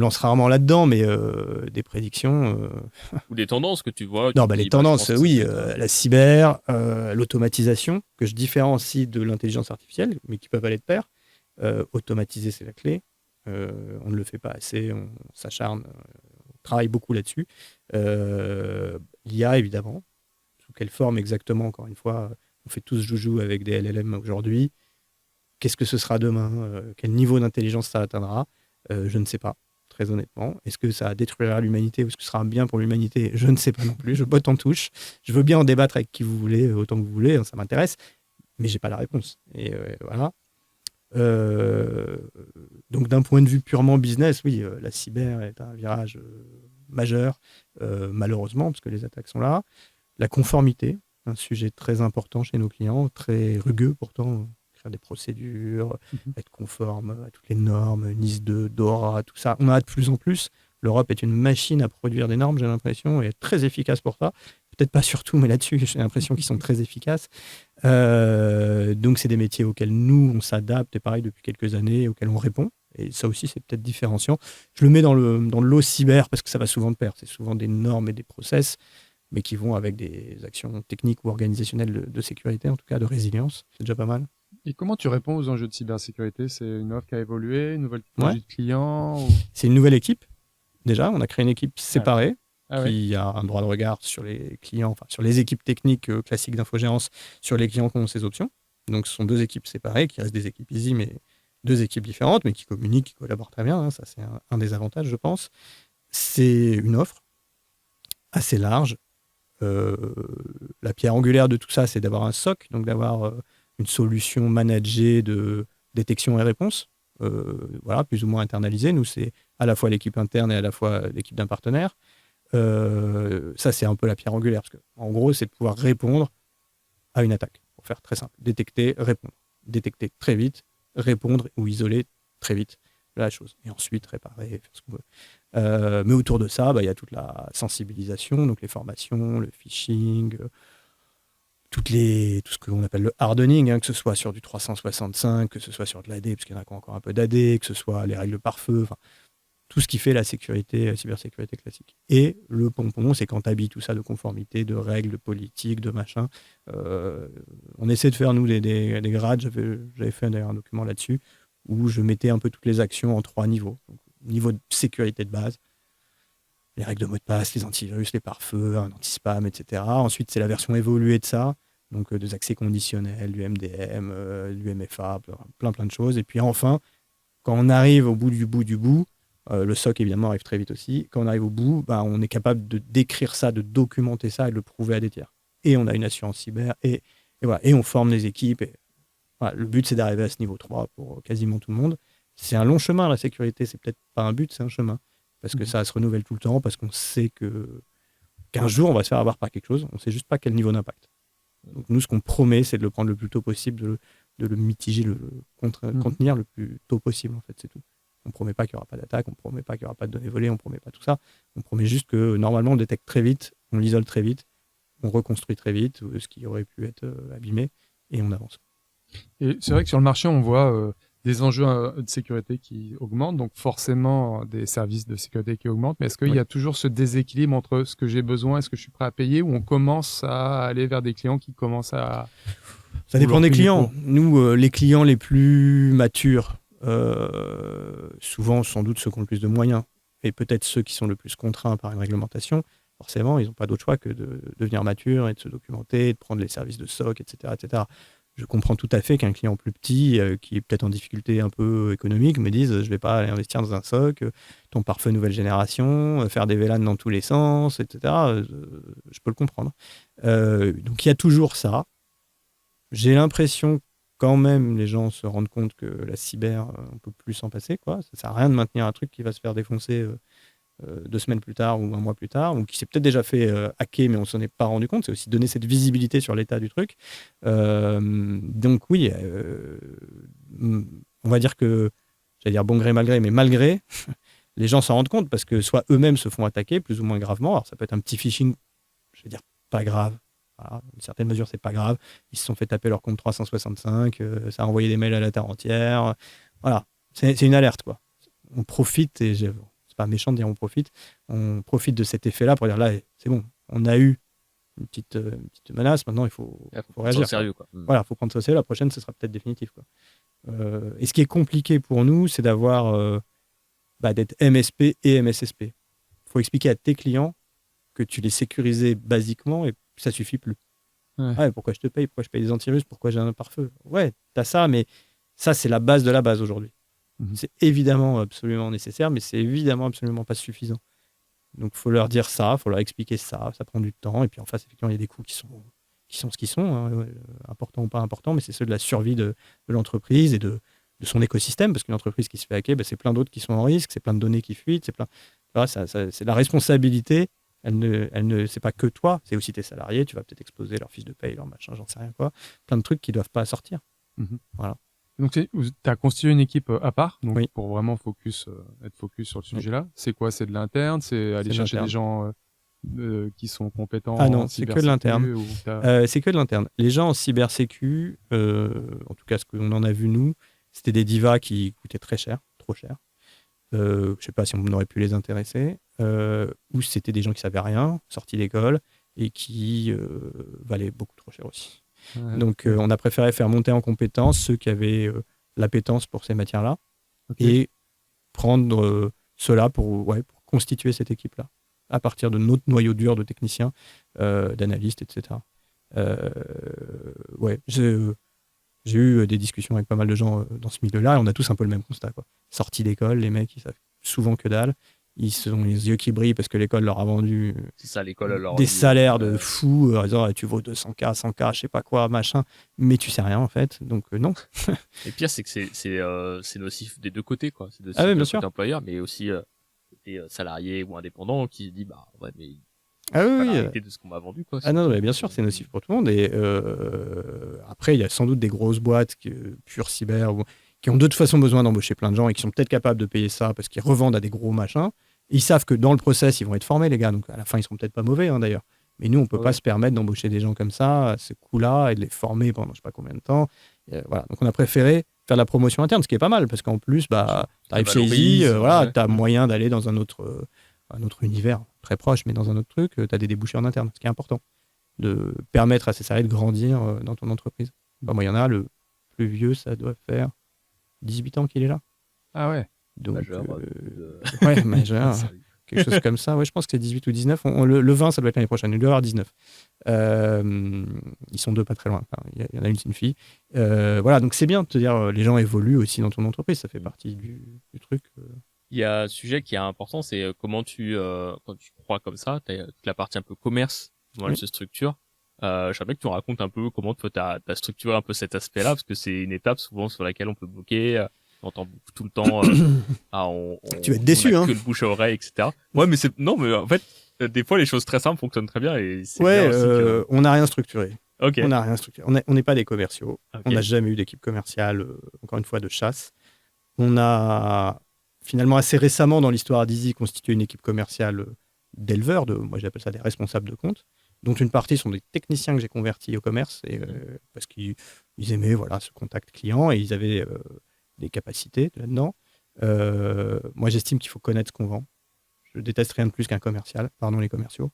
Speaker 1: lance rarement là-dedans, mais des prédictions.
Speaker 3: Ou des tendances que tu vois.
Speaker 1: Non, les tendances, oui. La cyber, l'automatisation, que je différencie de l'intelligence artificielle, mais qui peuvent aller de pair. Automatiser, c'est la clé. On ne le fait pas assez, on s'acharne, on travaille beaucoup là-dessus. L'IA, évidemment. Sous quelle forme exactement, encore une fois, on fait tous joujou avec des LLM aujourd'hui. Qu'est-ce que ce sera demain? Quel niveau d'intelligence ça atteindra? Je ne sais pas, très honnêtement. Est-ce que ça détruira l'humanité ou est-ce que ce sera un bien pour l'humanité? Je ne sais pas non plus. Je botte en touche. Je veux bien en débattre avec qui vous voulez, autant que vous voulez, hein, ça m'intéresse, mais je n'ai pas la réponse. Et voilà. Donc d'un point de vue purement business, oui, la cyber est un virage majeur, malheureusement, parce que les attaques sont là. La conformité, un sujet très important chez nos clients, très rugueux pourtant, créer des procédures, être conforme à toutes les normes, NIS2, DORA, tout ça. On en a de plus en plus. L'Europe est une machine à produire des normes, j'ai l'impression, et est très efficace pour ça. Peut-être pas surtout, mais là-dessus, j'ai l'impression qu'ils sont très efficaces. Donc, c'est des métiers auxquels nous, on s'adapte, et pareil, depuis quelques années, auxquels on répond. Et ça aussi, c'est peut-être différenciant. Je le mets dans le lot cyber parce que ça va souvent de pair. C'est souvent des normes et des process, mais qui vont avec des actions techniques ou organisationnelles de sécurité, en tout cas de résilience. C'est déjà pas mal.
Speaker 2: Et comment tu réponds aux enjeux de cybersécurité? C'est une offre qui a évolué, une nouvelle typologie de clients ou...
Speaker 1: C'est une nouvelle équipe. Déjà, on a créé une équipe séparée qui a un droit de regard sur les clients, enfin sur les équipes techniques classiques d'infogérance, sur les clients qui ont ces options. Donc, ce sont 2 équipes séparées, qui restent des équipes easy, mais 2 équipes différentes, mais qui communiquent, qui collaborent très bien. Hein. Ça, c'est un des avantages, je pense. C'est une offre assez large. La pierre angulaire de tout ça, c'est d'avoir un SOC, donc d'avoir une solution managée de détection et réponse, voilà, plus ou moins internalisée. Nous, c'est à la fois l'équipe interne et à la fois l'équipe d'un partenaire. Ça, c'est un peu la pierre angulaire, parce que, en gros, c'est de pouvoir répondre à une attaque, pour faire très simple. Détecter, répondre. Détecter très vite, répondre ou isoler très vite la chose. Et ensuite, réparer, faire ce qu'on veut. Mais autour de ça, il y a toute la sensibilisation, donc les formations, le phishing, tout ce qu'on appelle le hardening, hein, que ce soit sur du 365, que ce soit sur de l'AD, parce qu'il y en a encore un peu d'AD, que ce soit les règles pare-feu, tout ce qui fait la sécurité, la cybersécurité classique. Et le pompon, c'est quand tu habilles tout ça de conformité, de règles, de politique, de machin. On essaie de faire, nous, des grades. J'avais fait d'ailleurs un document là-dessus, où je mettais un peu toutes les actions en 3 niveaux. Donc, niveau de sécurité de base, les règles de mot de passe, les antivirus, les pare-feux, un anti-spam, etc. Ensuite, c'est la version évoluée de ça, donc des accès conditionnels, du MDM, du MFA, plein de choses. Et puis enfin, quand on arrive au bout du bout, le SOC évidemment arrive très vite aussi. Quand on arrive au bout, on est capable de décrire ça, de documenter ça et de le prouver à des tiers. et on a une assurance cyber, et voilà, et on forme les équipes. Et, voilà, le but, c'est d'arriver à ce niveau 3 pour quasiment tout le monde. C'est un long chemin, la sécurité. C'est peut-être pas un but, c'est un chemin. Parce que ça se renouvelle tout le temps, parce qu'on sait qu'un jour, on va se faire avoir par quelque chose. On ne sait juste pas quel niveau d'impact. Donc nous, ce qu'on promet, c'est de le prendre le plus tôt possible, de le mitiger, contenir le plus tôt possible, en fait, c'est tout. On ne promet pas qu'il n'y aura pas d'attaque, on ne promet pas qu'il n'y aura pas de données volées, on ne promet pas tout ça. On promet juste que normalement, on détecte très vite, on l'isole très vite, on reconstruit très vite ce qui aurait pu être abîmé, et on avance.
Speaker 2: Et c'est vrai que sur le marché, on voit des enjeux de sécurité qui augmentent, donc forcément des services de sécurité qui augmentent, mais est-ce qu'il y a toujours ce déséquilibre entre ce que j'ai besoin et ce que je suis prêt à payer, ou on commence à aller vers des clients qui commencent à...
Speaker 1: Ça dépend des clients. Nous, les clients les plus matures, souvent sans doute ceux qui ont le plus de moyens, et peut-être ceux qui sont le plus contraints par une réglementation, forcément, ils n'ont pas d'autre choix que de devenir matures et de se documenter, de prendre les services de SOC, etc., etc. Je comprends tout à fait qu'un client plus petit, qui est peut-être en difficulté un peu économique, me dise je ne vais pas aller investir dans un SOC, ton pare-feu nouvelle génération, faire des VLAN dans tous les sens, etc. Je peux le comprendre. Donc il y a toujours ça. J'ai l'impression quand même les gens se rendent compte que la cyber, on ne peut plus s'en passer, quoi. Ça ne sert à rien de maintenir un truc qui va se faire défoncer 2 semaines plus tard ou un mois plus tard, ou qui s'est peut-être déjà fait hacker, mais on ne s'en est pas rendu compte. C'est aussi donner cette visibilité sur l'état du truc. Donc oui, on va dire que, j'allais dire bon gré, mal gré, mais malgré, les gens s'en rendent compte parce que soit eux-mêmes se font attaquer plus ou moins gravement. Alors ça peut être un petit phishing, je vais dire pas grave. Voilà, une certaine mesure, c'est pas grave. Ils se sont fait taper leur compte 365, ça a envoyé des mails à la terre entière. Voilà, c'est une alerte, quoi. On profite, et c'est pas méchant de dire on profite de cet effet-là pour dire là, c'est bon, on a eu une petite menace, maintenant il faut réagir.
Speaker 3: Au sérieux, quoi.
Speaker 1: Voilà, il faut prendre ça au sérieux, la prochaine, ce sera peut-être définitif, quoi. Et ce qui est compliqué pour nous, c'est d'avoir d'être MSP et MSSP. Il faut expliquer à tes clients que tu les sécurisais basiquement et ça suffit plus. Ouais, pourquoi je te paye? Pourquoi je paye des antivirus? Pourquoi j'ai un pare-feu? Ouais, t'as ça, mais ça, c'est la base de la base aujourd'hui. C'est évidemment absolument nécessaire, mais c'est évidemment absolument pas suffisant. Donc, il faut leur dire ça, il faut leur expliquer ça prend du temps. Et puis, en face, effectivement, il y a des coûts qui sont ce qu'ils sont, hein, importants ou pas importants, mais c'est ceux de la survie de l'entreprise et de son écosystème, parce qu'une entreprise qui se fait hacker, c'est plein d'autres qui sont en risque, c'est plein de données qui fuitent, c'est la responsabilité. C'est pas que toi, c'est aussi tes salariés. Tu vas peut-être exposer leur fiche de paye, leur machin, j'en sais rien quoi. Plein de trucs qui doivent pas sortir. Voilà.
Speaker 2: Donc, tu as constitué une équipe à part, donc pour vraiment être focus sur le sujet-là. C'est quoi? C'est de l'interne? C'est aller chercher des gens qui sont compétents?
Speaker 1: Ah non, c'est que de l'interne. C'est que de l'interne. Les gens en cybersécu, en tout cas ce qu'on en a vu nous, c'était des divas qui coûtaient très cher, trop cher. Je sais pas si on aurait pu les intéresser, ou c'était des gens qui savaient rien, sortis d'école, et qui valaient beaucoup trop cher aussi. Ouais, donc on a préféré faire monter en compétence ceux qui avaient l'appétence pour ces matières-là, et prendre ceux-là pour constituer cette équipe-là, à partir de notre noyau dur de techniciens, d'analystes, etc. J'ai eu des discussions avec pas mal de gens dans ce milieu-là, et on a tous un peu le même constat, quoi. Sortis d'école, les mecs, ils savent souvent que dalle. Ils ont les yeux qui brillent parce que l'école leur a vendu des salaires de fous, en disant tu vaux 200K, 100K, je sais pas quoi, machin, mais tu sais rien en fait, donc non.
Speaker 3: Et pire, c'est que c'est nocif des deux côtés, quoi. C'est nocif
Speaker 1: bien sûr.
Speaker 3: Côté employeur, mais aussi des salariés ou indépendants qui se disent mais de ce qu'on m'a vendu, quoi.
Speaker 1: Non, mais bien sûr, c'est nocif pour tout le monde. Et après, il y a sans doute des grosses boîtes pure cyber qui ont de toute façon besoin d'embaucher plein de gens et qui sont peut-être capables de payer ça parce qu'ils revendent à des gros machins. Ils savent que dans le process, ils vont être formés, les gars. Donc à la fin, ils seront peut-être pas mauvais, hein, d'ailleurs. Mais nous, on peut pas se permettre d'embaucher des gens comme ça, à ce coût-là, et de les former pendant je sais pas combien de temps. Voilà. Donc on a préféré faire de la promotion interne, ce qui est pas mal, parce qu'en plus, tu arrives chez Easy, tu as moyen d'aller dans un autre univers très proche, mais dans un autre truc, tu as des débouchés en interne, ce qui est important, de permettre à ces salariés de grandir dans ton entreprise. Moi, il y en a, le plus vieux, ça doit faire 18 ans qu'il est là.
Speaker 2: Ah ouais.
Speaker 1: Donc,
Speaker 3: majeur.
Speaker 1: Majeur. Quelque chose comme ça. Ouais, je pense que c'est 18 ou 19. Le 20, ça doit être l'année prochaine. Il doit y avoir 19. Ils sont deux pas très loin. Enfin, il y en a une, c'est une fille. Voilà, donc c'est bien de te dire, les gens évoluent aussi dans ton entreprise. Ça fait partie du truc.
Speaker 3: Il y a un sujet qui est important, c'est comment quand tu crois comme ça, tu as toute la partie un peu commerce, comment elle se structure. J'aimerais bien que tu nous racontes un peu comment toi t'as structuré un peu cet aspect-là, parce que c'est une étape souvent sur laquelle on peut bloquer. On entend tout le temps,
Speaker 1: Tu vas être
Speaker 3: on
Speaker 1: déçu,
Speaker 3: a
Speaker 1: hein.
Speaker 3: que le bouche à oreille, etc. Ouais, mais non, mais en fait, des fois les choses très simples fonctionnent très bien et c'est
Speaker 1: Ouais,
Speaker 3: bien aussi que.
Speaker 1: on n'a rien structuré.
Speaker 3: Ok.
Speaker 1: On n'a rien structuré. On n'est pas des commerciaux.
Speaker 3: Ok.
Speaker 1: On n'a jamais eu d'équipe commerciale, encore une fois, de chasse. On a finalement assez récemment dans l'histoire d'Easy constitué une équipe commerciale d'éleveurs, moi j'appelle ça des responsables de compte, dont une partie sont des techniciens que j'ai convertis au commerce parce qu'ils aimaient ce contact client et ils avaient des capacités là-dedans. Moi j'estime qu'il faut connaître ce qu'on vend. Je déteste rien de plus qu'un commercial, pardon les commerciaux.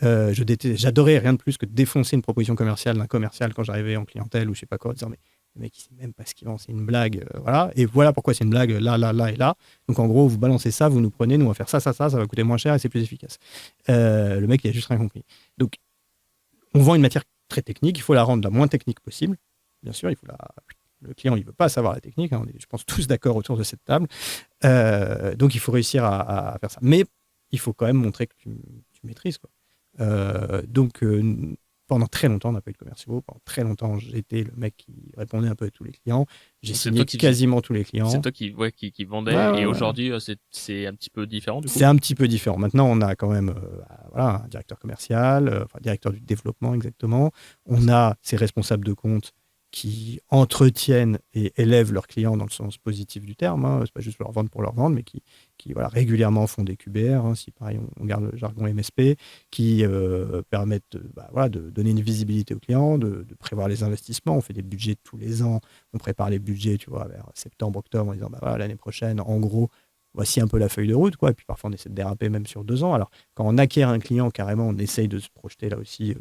Speaker 1: J'adorais rien de plus que défoncer une proposition commerciale d'un commercial quand j'arrivais en clientèle ou je sais pas quoi, en disant mais le mec il sait même pas ce qu'il vend, c'est une blague, voilà, et voilà pourquoi c'est une blague là, là, là et là. Donc en gros vous balancez ça, vous nous prenez, nous on va faire ça, ça va coûter moins cher et c'est plus efficace. Le mec il a juste rien compris. Donc on vend une matière très technique, il faut la rendre la moins technique possible. Bien sûr, le client il veut pas savoir la technique, hein, on est je pense tous d'accord autour de cette table. Donc il faut réussir à faire ça. Mais il faut quand même montrer que tu maîtrises quoi. Pendant très longtemps, on n'a pas eu de commerciaux. Pendant très longtemps, j'étais le mec qui répondait un peu à tous les clients. J'ai signé quasiment tous les clients.
Speaker 3: C'est toi qui vendais. Et aujourd'hui, c'est un petit peu différent du coup.
Speaker 1: C'est un petit peu différent. Maintenant, on a quand même un directeur commercial, directeur du développement exactement. On a ces responsables de compte qui entretiennent et élèvent leurs clients dans le sens positif du terme. Hein. C'est pas juste leur vendre pour leur vendre, mais qui régulièrement font des QBR, hein, si pareil on garde le jargon MSP, qui permettent de donner une visibilité aux clients, de prévoir les investissements. On fait des budgets tous les ans, on prépare les budgets vers septembre, octobre, en disant l'année prochaine, en gros, voici un peu la feuille de route, quoi. Et puis parfois on essaie de déraper même sur 2 ans. Alors quand on acquiert un client, carrément, on essaye de se projeter là aussi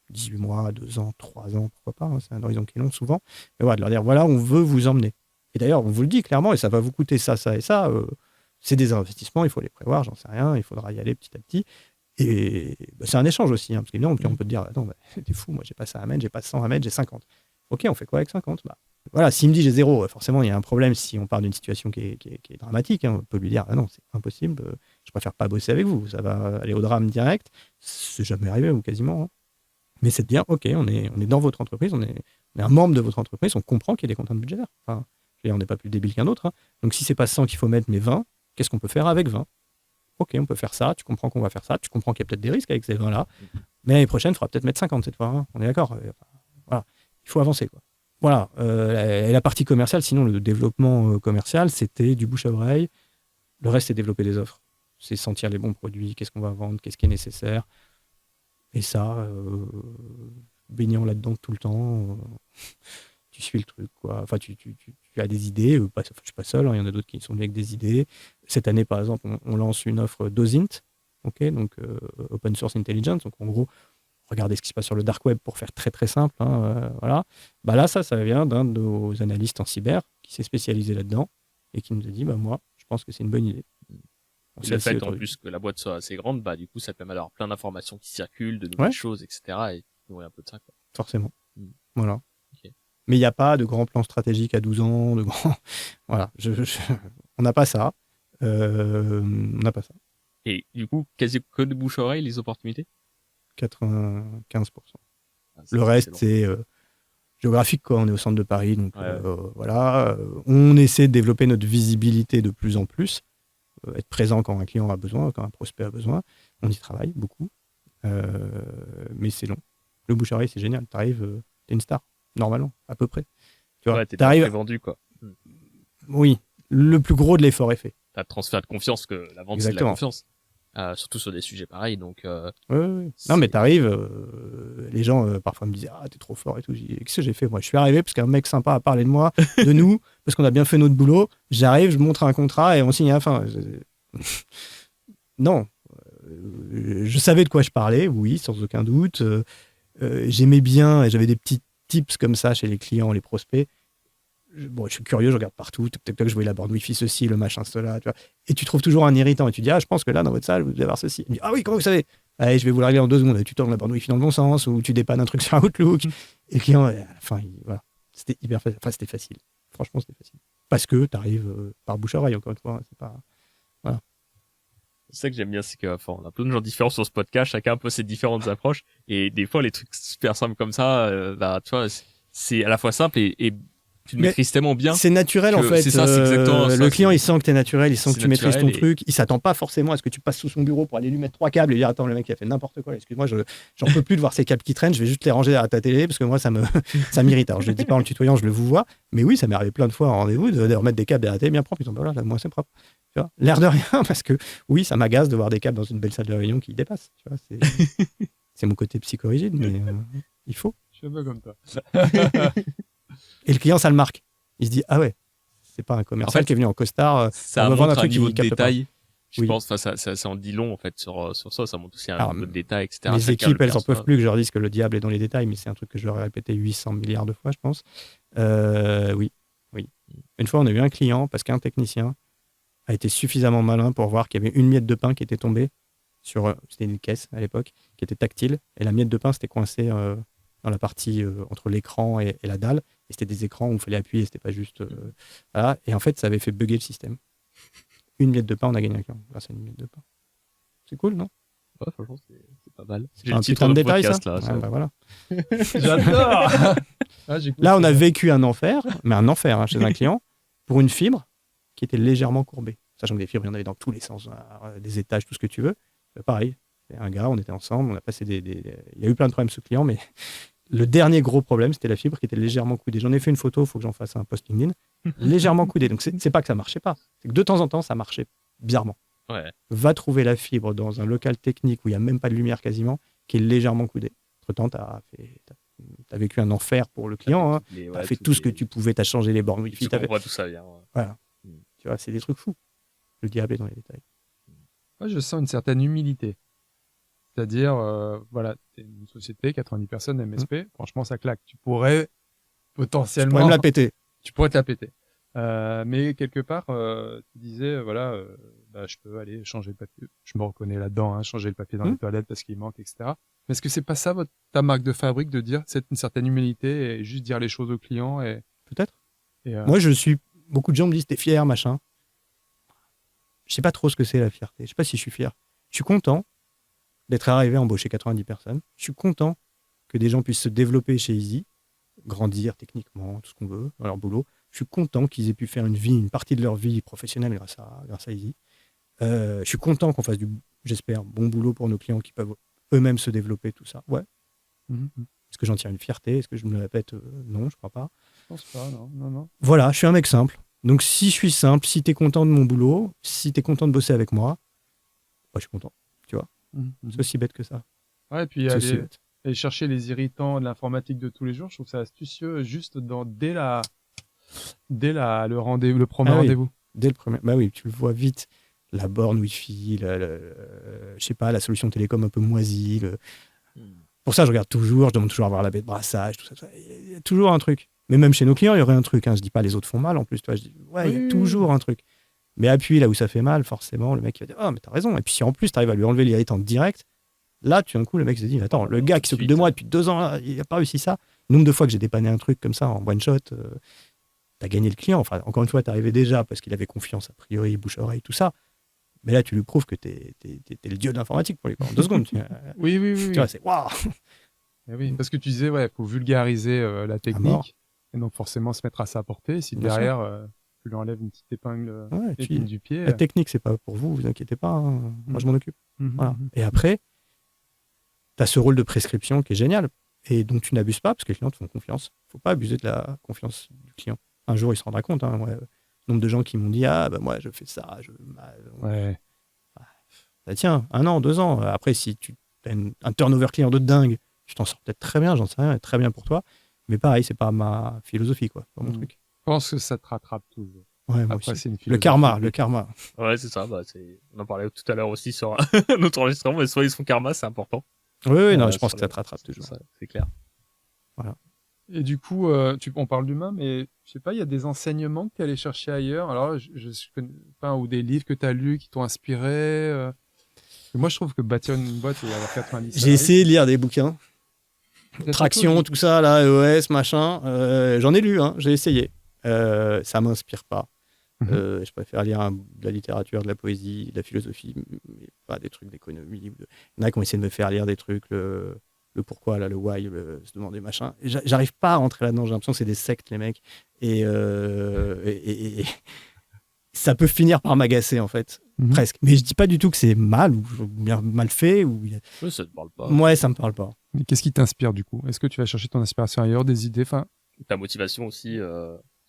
Speaker 1: 18 mois, 2 ans, 3 ans, pourquoi pas, hein, c'est un horizon qui est long souvent. Mais de leur dire, on veut vous emmener. Et d'ailleurs, on vous le dit clairement, et ça va vous coûter ça, ça et ça. C'est des investissements, il faut les prévoir, j'en sais rien, il faudra y aller petit à petit. Et c'est un échange aussi, hein, parce qu'évidemment, on peut te dire, attends, t'es fou, moi j'ai pas ça à mettre, j'ai pas 100 à mettre, j'ai 50. Ok, on fait quoi avec 50 ? S'il me dit j'ai 0, forcément il y a un problème si on part d'une situation qui est dramatique. Hein, on peut lui dire, non, c'est impossible, je préfère pas bosser avec vous, ça va aller au drame direct. C'est jamais arrivé, ou quasiment. Hein. Mais c'est de dire, ok, on est dans votre entreprise, on est un membre de votre entreprise, on comprend qu'il y a des contraintes budgétaires. Enfin, on n'est pas plus débile qu'un autre. Hein. Donc si c'est pas 100 qu'il faut mettre, mais 20, qu'est-ce qu'on peut faire avec 20 ? Ok, on peut faire ça, tu comprends qu'on va faire ça, tu comprends qu'il y a peut-être des risques avec ces 20-là, mais l'année prochaine, il faudra peut-être mettre 50 cette fois, hein. On est d'accord. Voilà, il faut avancer, quoi. Voilà, et la partie commerciale, sinon le développement commercial, c'était du bouche à oreille. Le reste, c'est développer des offres. C'est sentir les bons produits, qu'est-ce qu'on va vendre, qu'est-ce qui est nécessaire. Et ça, baignant là-dedans tout le temps, tu suis le truc, quoi. Enfin, tu as des idées. Je ne suis pas seul, hein, il y en a d'autres qui sont venus avec des idées. Cette année, par exemple, on lance une offre d'OSINT, donc Open Source Intelligence. Donc, en gros, regardez ce qui se passe sur le dark web pour faire très, très simple. Hein, voilà. Là, ça vient d'un de nos analystes en cyber qui s'est spécialisé là-dedans et qui nous a dit, moi, je pense que c'est une bonne idée.
Speaker 3: Le fait en plus que la boîte soit assez grande, du coup, ça permet d'avoir plein d'informations qui circulent, de nouvelles choses, etc. Et nourrir un peu de ça, quoi.
Speaker 1: Forcément. Voilà. Okay. Mais il n'y a pas de grand plan stratégique à 12 ans, de grand... Voilà. On n'a pas ça. On n'a pas ça.
Speaker 3: Et du coup, quasi que de bouche-oreille, les opportunités ?
Speaker 1: 95%. Le reste, c'est géographique, quoi. On est au centre de Paris, donc voilà. On essaie de développer notre visibilité de plus en plus. Être présent quand un client a besoin, quand un prospect a besoin. On y travaille beaucoup, mais c'est long. Le bouche-oreille, c'est génial. T'arrives, t'es une star, normalement, à peu près.
Speaker 3: Tu vois, t'es bien vendu, quoi.
Speaker 1: Oui, le plus gros de l'effort est fait.
Speaker 3: T'as le transfert de confiance, que la vente, c'est de la confiance. Surtout sur des sujets pareils, donc...
Speaker 1: Oui. Non, mais t'arrives, les gens parfois me disent « Ah, t'es trop fort et tout ». Qu'est-ce que j'ai fait ? Moi, je suis arrivé parce qu'un mec sympa a parlé de moi, de nous, parce qu'on a bien fait notre boulot. J'arrive, je montre un contrat et on signe à la fin. Non. Je savais de quoi je parlais, oui, sans aucun doute. J'aimais bien, et j'avais des petits tips comme ça chez les clients, les prospects. Je suis curieux, je regarde partout, je vois la borne Wi-Fi, ceci, le machin, cela, tu vois. Et tu trouves toujours un irritant et tu dis, je pense que là, dans votre salle, vous devez avoir ceci. Il me dit, oui, comment vous savez ? Allez, je vais vous le régler en 2 secondes. Et tu tournes la borne Wi-Fi dans le bon sens ou tu dépannes un truc sur Outlook. Et le client, à la fin, voilà. C'était hyper facile. Enfin, c'était facile. Franchement, c'était facile. Parce que tu arrives par bouche à oreille, encore une fois. C'est pas... Voilà.
Speaker 3: C'est ça que j'aime bien, c'est on a plein de gens différents sur ce podcast, chacun a un peu ses différentes approches, et des fois les trucs super simples comme ça, tu vois, c'est à la fois simple et tu le maîtrises tellement bien.
Speaker 1: C'est naturel en fait.
Speaker 3: C'est ça, c'est exactement ça.
Speaker 1: Le client, il sent que t'es naturel, il sent que tu maîtrises ton
Speaker 3: et...
Speaker 1: truc. Il s'attend pas forcément à ce que tu passes sous son bureau pour aller lui mettre 3 câbles et dire attends, le mec il a fait n'importe quoi. Excuse-moi, j'en peux plus de voir ces câbles qui traînent. Je vais juste les ranger à ta télé parce que moi ça m'irrite. Alors je le dis pas en le tutoyant, je le vous vois. Mais oui, ça m'est arrivé plein de fois en rendez-vous de remettre des câbles à la télé bien propres. Ils sont pas là, moi c'est propre. Tu vois, l'air de rien parce que oui, ça m'agace de voir des câbles dans une belle salle de réunion qui dépassent. Tu vois, c'est mon côté psychorigide, mais il faut.
Speaker 2: Je suis un peu comme toi.
Speaker 1: Et le client, ça le marque. Il se dit ah ouais, c'est pas un commercial qui est venu en costard.
Speaker 3: Ça montre un niveau de détail. Je pense que ça en dit long en fait sur ça. Ça montre aussi un niveau de détail, etc.
Speaker 1: Les équipes, elles en peuvent plus que je leur dise que le diable est dans les détails, mais c'est un truc que je leur ai répété 800 milliards de fois, je pense. Oui. Une fois, on a eu un client parce qu'un technicien a été suffisamment malin pour voir qu'il y avait une miette de pain qui était tombée sur. C'était une caisse à l'époque qui était tactile et la miette de pain s'était coincée dans la partie entre l'écran et la dalle. Et c'était des écrans où il fallait appuyer, c'était pas juste. Voilà. Et en fait, ça avait fait bugger le système. Une miette de pain, on a gagné un client grâce à une miette de pain. C'est cool, non?
Speaker 3: Ouais, franchement, c'est pas mal.
Speaker 1: C'est un putain de détail, ça.
Speaker 3: Là,
Speaker 1: voilà.
Speaker 2: J'adore.
Speaker 1: Là, on a vécu un enfer, mais un enfer chez un client, pour une fibre qui était légèrement courbée. Sachant que des fibres, il y en avait dans tous les sens, des étages, tout ce que tu veux. Pareil, un gars, on était ensemble, on a passé il y a eu plein de problèmes ce client, mais le dernier gros problème, c'était la fibre qui était légèrement coudée. J'en ai fait une photo, il faut que j'en fasse un post LinkedIn. Légèrement coudée. Donc, c'est pas que ça marchait pas. C'est que de temps en temps, ça marchait bizarrement.
Speaker 3: Ouais.
Speaker 1: Va trouver la fibre dans un local technique où il n'y a même pas de lumière quasiment, qui est légèrement coudée. Entre-temps, t'as vécu un enfer pour le client. T'as fait tout ce que tu pouvais, t'as changé les bornes Wi-Fi.
Speaker 3: On voit tout ça bien. Ouais.
Speaker 1: Voilà. Tu vois, c'est des trucs fous. Le diable est dans les détails.
Speaker 2: Moi, je sens une certaine humilité. C'est-à-dire, voilà, t'es une société, 90 personnes, MSP, franchement, ça claque. Tu pourrais potentiellement...
Speaker 1: Tu pourrais me la péter.
Speaker 2: Tu pourrais te la péter. Mais quelque part, tu disais, voilà, je peux aller changer le papier. Je me reconnais là-dedans, changer le papier dans les toilettes parce qu'il manque, etc. Mais est-ce que c'est pas ça ta marque de fabrique, de dire c'est une certaine humilité et juste dire les choses au client
Speaker 1: Peut-être. Moi, beaucoup de gens me disent, t'es fier, machin. Je sais pas trop ce que c'est la fierté. Je sais pas si je suis fier. Je suis content d'être arrivé à embaucher 90 personnes. Je suis content que des gens puissent se développer chez Easy, grandir techniquement, tout ce qu'on veut, dans leur boulot. Je suis content qu'ils aient pu faire une partie de leur vie professionnelle grâce à Easy. Je suis content qu'on fasse j'espère, bon boulot pour nos clients qui peuvent eux-mêmes se développer, tout ça. Ouais. Est-ce que j'en tire une fierté? Est-ce que je me le répète? Non, je crois pas.
Speaker 2: Je pense pas, non.
Speaker 1: Voilà, je suis un mec simple. Donc, si je suis simple, si tu es content de mon boulot, si tu es content de bosser avec moi, je suis content, tu vois. C'est aussi bête que ça.
Speaker 2: Ouais, et puis aller chercher les irritants de l'informatique de tous les jours, je trouve ça astucieux juste dès le premier rendez-vous.
Speaker 1: Dès le premier. Bah oui, tu le vois vite. La borne Wi-Fi, je sais pas, la solution télécom un peu moisie. Pour ça, je regarde toujours, je demande toujours à voir la baie de brassage, tout ça. Il y a toujours un truc. Mais même chez nos clients, il y aurait un truc. Je dis pas les autres font mal en plus. Toi, je dis, il y a toujours un truc. Mais appuie là où ça fait mal, forcément, le mec il va dire mais t'as raison. Et puis si en plus tu arrives à lui enlever l'irritant direct, là, tout d'un coup, le mec se dit attends, le gars qui s'occupe de moi depuis 2 ans, là, il n'a pas réussi ça. Nombre de fois que j'ai dépanné un truc comme ça en one shot, t'as gagné le client. Enfin, encore une fois, t'arrivais déjà parce qu'il avait confiance, a priori, bouche-oreille, tout ça. Mais là, tu lui prouves que t'es le dieu de l'informatique pour lui. En 2 secondes.
Speaker 2: Oui.
Speaker 1: Tu vois, c'est waouh.
Speaker 2: Oui, parce que tu disais, faut vulgariser la technique. Et donc, forcément, se mettre à sa portée. Si derrière, tu lui enlèves une petite épingle du pied.
Speaker 1: La technique, c'est pas pour vous, vous inquiétez pas. Moi, je m'en occupe. Voilà. Et après, tu as ce rôle de prescription qui est génial et dont tu n'abuses pas parce que les clients te font confiance. Il ne faut pas abuser de la confiance du client. Un jour, il se rendra compte. Nombre de gens qui m'ont dit moi, je fais ça. Tiens, 1 an, 2 ans. Après, si tu as un turnover client de dingue, tu t'en sors peut-être très bien, j'en sais rien, très bien pour toi. Mais pareil, c'est pas ma philosophie, quoi. Pas mon truc.
Speaker 2: Je pense que ça te rattrape toujours.
Speaker 1: Ouais, moi après, aussi. Le karma.
Speaker 3: Ouais, c'est ça. On en parlait tout à l'heure aussi sur notre enregistrement, mais soyez son karma, c'est important.
Speaker 1: Oui, non, je pense que ça te rattrape toujours. Ça,
Speaker 3: c'est clair.
Speaker 1: Voilà.
Speaker 2: Et du coup, on parle d'humain, mais je sais pas, il y a des enseignements que tu es allé chercher ailleurs. Alors, je connais pas, ou des livres que tu as lus qui t'ont inspiré. Moi, je trouve que bâtir une boîte et avoir 90
Speaker 1: J'ai essayé de lire des bouquins. Traction, tout ça, là, EOS, machin. J'en ai lu, j'ai essayé. Ça m'inspire pas. Je préfère lire de la littérature, de la poésie, de la philosophie, mais pas des trucs d'économie. Il y en a qui ont essayé de me faire lire des trucs, le pourquoi, là, le why, se demander machin. Et j'arrive pas à rentrer là-dedans. J'ai l'impression que c'est des sectes, les mecs. Et ça peut finir par m'agacer, en fait. Presque. Mais je dis pas du tout que c'est mal ou bien mal fait.
Speaker 3: Oui, ça te parle pas.
Speaker 1: Ouais, ça me parle pas.
Speaker 2: Mais qu'est-ce qui t'inspire, du coup? Est-ce que tu vas chercher ton inspiration ailleurs, des idées?
Speaker 3: Ta motivation aussi.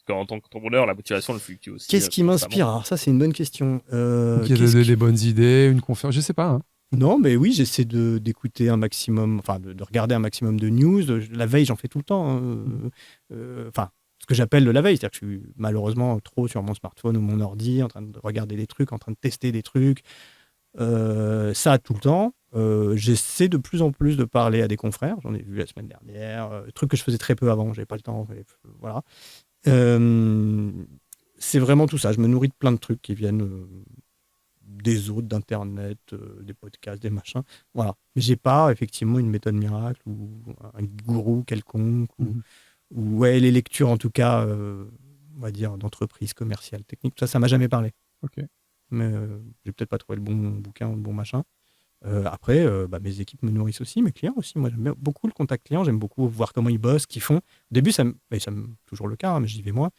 Speaker 3: En tant qu'entrepreneur, la motivation, elle fluctue aussi.
Speaker 1: Qu'est-ce qui m'inspire? Alors ça, c'est une bonne question.
Speaker 2: Qui a donné des bonnes idées, une conférence, je sais pas. Hein.
Speaker 1: Non, mais oui, j'essaie d'écouter un maximum, enfin de regarder un maximum de news. La veille, j'en fais tout le temps. Enfin, ce que j'appelle de la veille, c'est-à-dire que je suis malheureusement trop sur mon smartphone ou mon ordi, en train de regarder des trucs, en train de tester des trucs. Ça, tout le temps. J'essaie de plus en plus de parler à des confrères. J'en ai vu la semaine dernière. Truc que je faisais très peu avant, j'avais pas le temps. Voilà. C'est vraiment tout ça. Je me nourris de plein de trucs qui viennent des autres, d'internet, des podcasts, des machins. Voilà. Mais j'ai pas effectivement une méthode miracle ou un gourou quelconque ou ouais, les lectures en tout cas, on va dire d'entreprise commerciale, technique. Ça m'a jamais parlé.
Speaker 2: Ok.
Speaker 1: Mais j'ai peut-être pas trouvé le bon bouquin ou le bon machin. Après, mes équipes me nourrissent aussi, mes clients aussi. Moi, j'aime beaucoup le contact client. J'aime beaucoup voir comment ils bossent, ce qu'ils font. Au début, ça me toujours le cas, hein, mais j'y vais moi.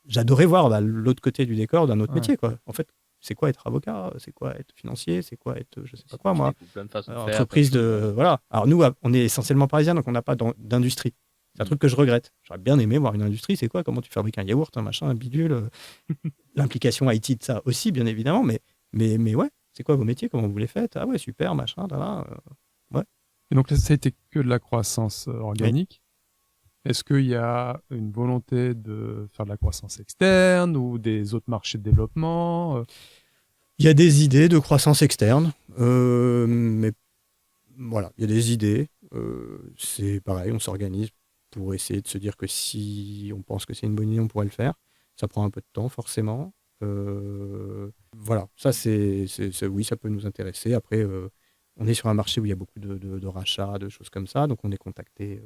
Speaker 1: J'adorais voir l'autre côté du décor d'un autre métier, quoi. En fait, c'est quoi être avocat? C'est quoi être financier? C'est quoi être, je sais pas quoi, moi. Entreprise de, voilà. Alors nous, on est essentiellement parisiens, donc on n'a pas d'industrie. C'est un truc que je regrette. J'aurais bien aimé voir une industrie. C'est quoi? Comment tu fabriques un yaourt, un machin, un bidule? L'implication IT de ça aussi, bien évidemment, mais ouais. C'est quoi vos métiers? Comment vous les faites? Ah ouais, super, machin, ouais.
Speaker 2: Et donc, ça a été que de la croissance organique. Oui. Est-ce qu'il y a une volonté de faire de la croissance externe ou des autres marchés de développement?
Speaker 1: Il y a des idées de croissance externe, mais voilà, il y a des idées. C'est pareil, on s'organise pour essayer de se dire que si on pense que c'est une bonne idée, on pourrait le faire. Ça prend un peu de temps, forcément. Voilà, ça oui, ça peut nous intéresser. Après, on est sur un marché où il y a beaucoup de rachats, de choses comme ça, donc on est contacté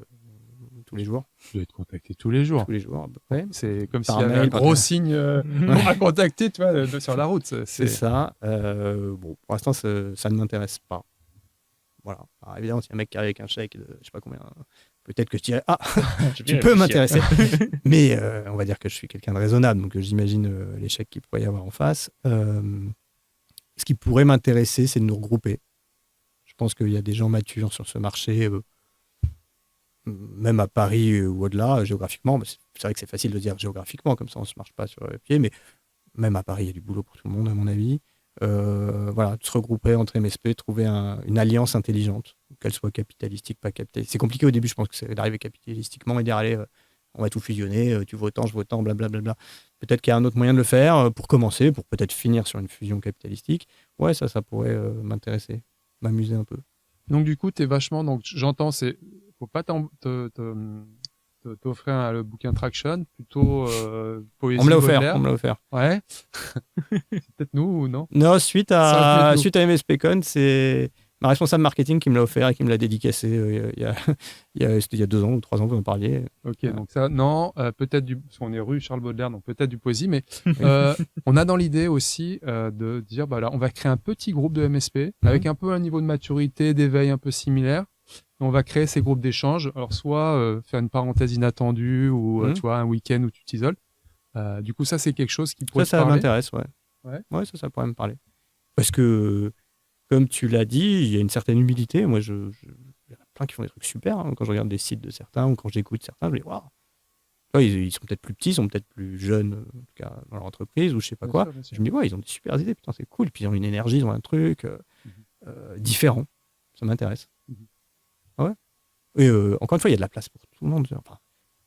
Speaker 1: tous les jours.
Speaker 2: Tu dois être contacté tous les jours.
Speaker 1: Tous les jours, à peu près.
Speaker 2: C'est comme s'il y avait un gros signe à contacter, tu vois, sur la route.
Speaker 1: C'est ça. Bon, pour l'instant, ça ne m'intéresse pas. Voilà. Alors, évidemment, s'il y a un mec qui arrive avec un chèque de je sais pas combien, peut-être que je dirais tu peux m'intéresser. Mais on va dire que je suis quelqu'un de raisonnable, donc j'imagine les chèques qu'il pourrait y avoir en face. Ce qui pourrait m'intéresser, c'est de nous regrouper. Je pense qu'il y a des gens matures sur ce marché, même à Paris ou au-delà, géographiquement. C'est vrai que c'est facile de dire géographiquement, comme ça on ne se marche pas sur les pieds, mais même à Paris, il y a du boulot pour tout le monde, à mon avis. Voilà, de se regrouper entre MSP, trouver une alliance intelligente, qu'elle soit capitalistique, pas capitalistique. C'est compliqué au début, je pense que c'est d'arriver capitalistiquement et dire allez, on va tout fusionner, tu veux autant, je veux autant, blablabla. Peut-être qu'il y a un autre moyen de le faire pour commencer, pour peut-être finir sur une fusion capitalistique. Ouais, ça pourrait m'intéresser, m'amuser un peu.
Speaker 2: Donc du coup, t'es vachement, donc j'entends, faut pas t'offrir le bouquin Traction, plutôt poésie.
Speaker 1: On me l'a offert.
Speaker 2: Ouais. C'est peut-être nous ou non?
Speaker 1: Non, suite à MSPCon, c'est ma responsable marketing qui me l'a offert et qui me l'a dédicacé il y a 2 ans ou 3 ans, vous en parliez.
Speaker 2: Ok, donc ça, non, peut-être parce qu'on est rue Charles Baudelaire, donc peut-être du poésie, mais on a dans l'idée aussi de dire, là, on va créer un petit groupe de MSP avec un peu un niveau de maturité, d'éveil un peu similaire. On va créer ces groupes d'échange. Alors, soit faire une parenthèse inattendue ou tu vois, un week-end où tu t'isoles. Du coup, ça, c'est quelque chose qui pourrait te parler.
Speaker 1: Ça m'intéresse, ouais. Ouais, ça pourrait me parler. Parce que, comme tu l'as dit, il y a une certaine humilité. Moi, il y en a plein qui font des trucs super. Hein. Quand je regarde des sites de certains ou quand j'écoute certains, je me dis, waouh, ils sont peut-être plus petits, ils sont peut-être plus jeunes, en tout cas dans leur entreprise ou je sais pas quoi. Je me dis, ouais, ils ont des super idées, putain, c'est cool. Puis ils ont une énergie, ils ont un truc différent. Ça m'intéresse. Ouais. Et encore une fois, il y a de la place pour tout le monde. Enfin,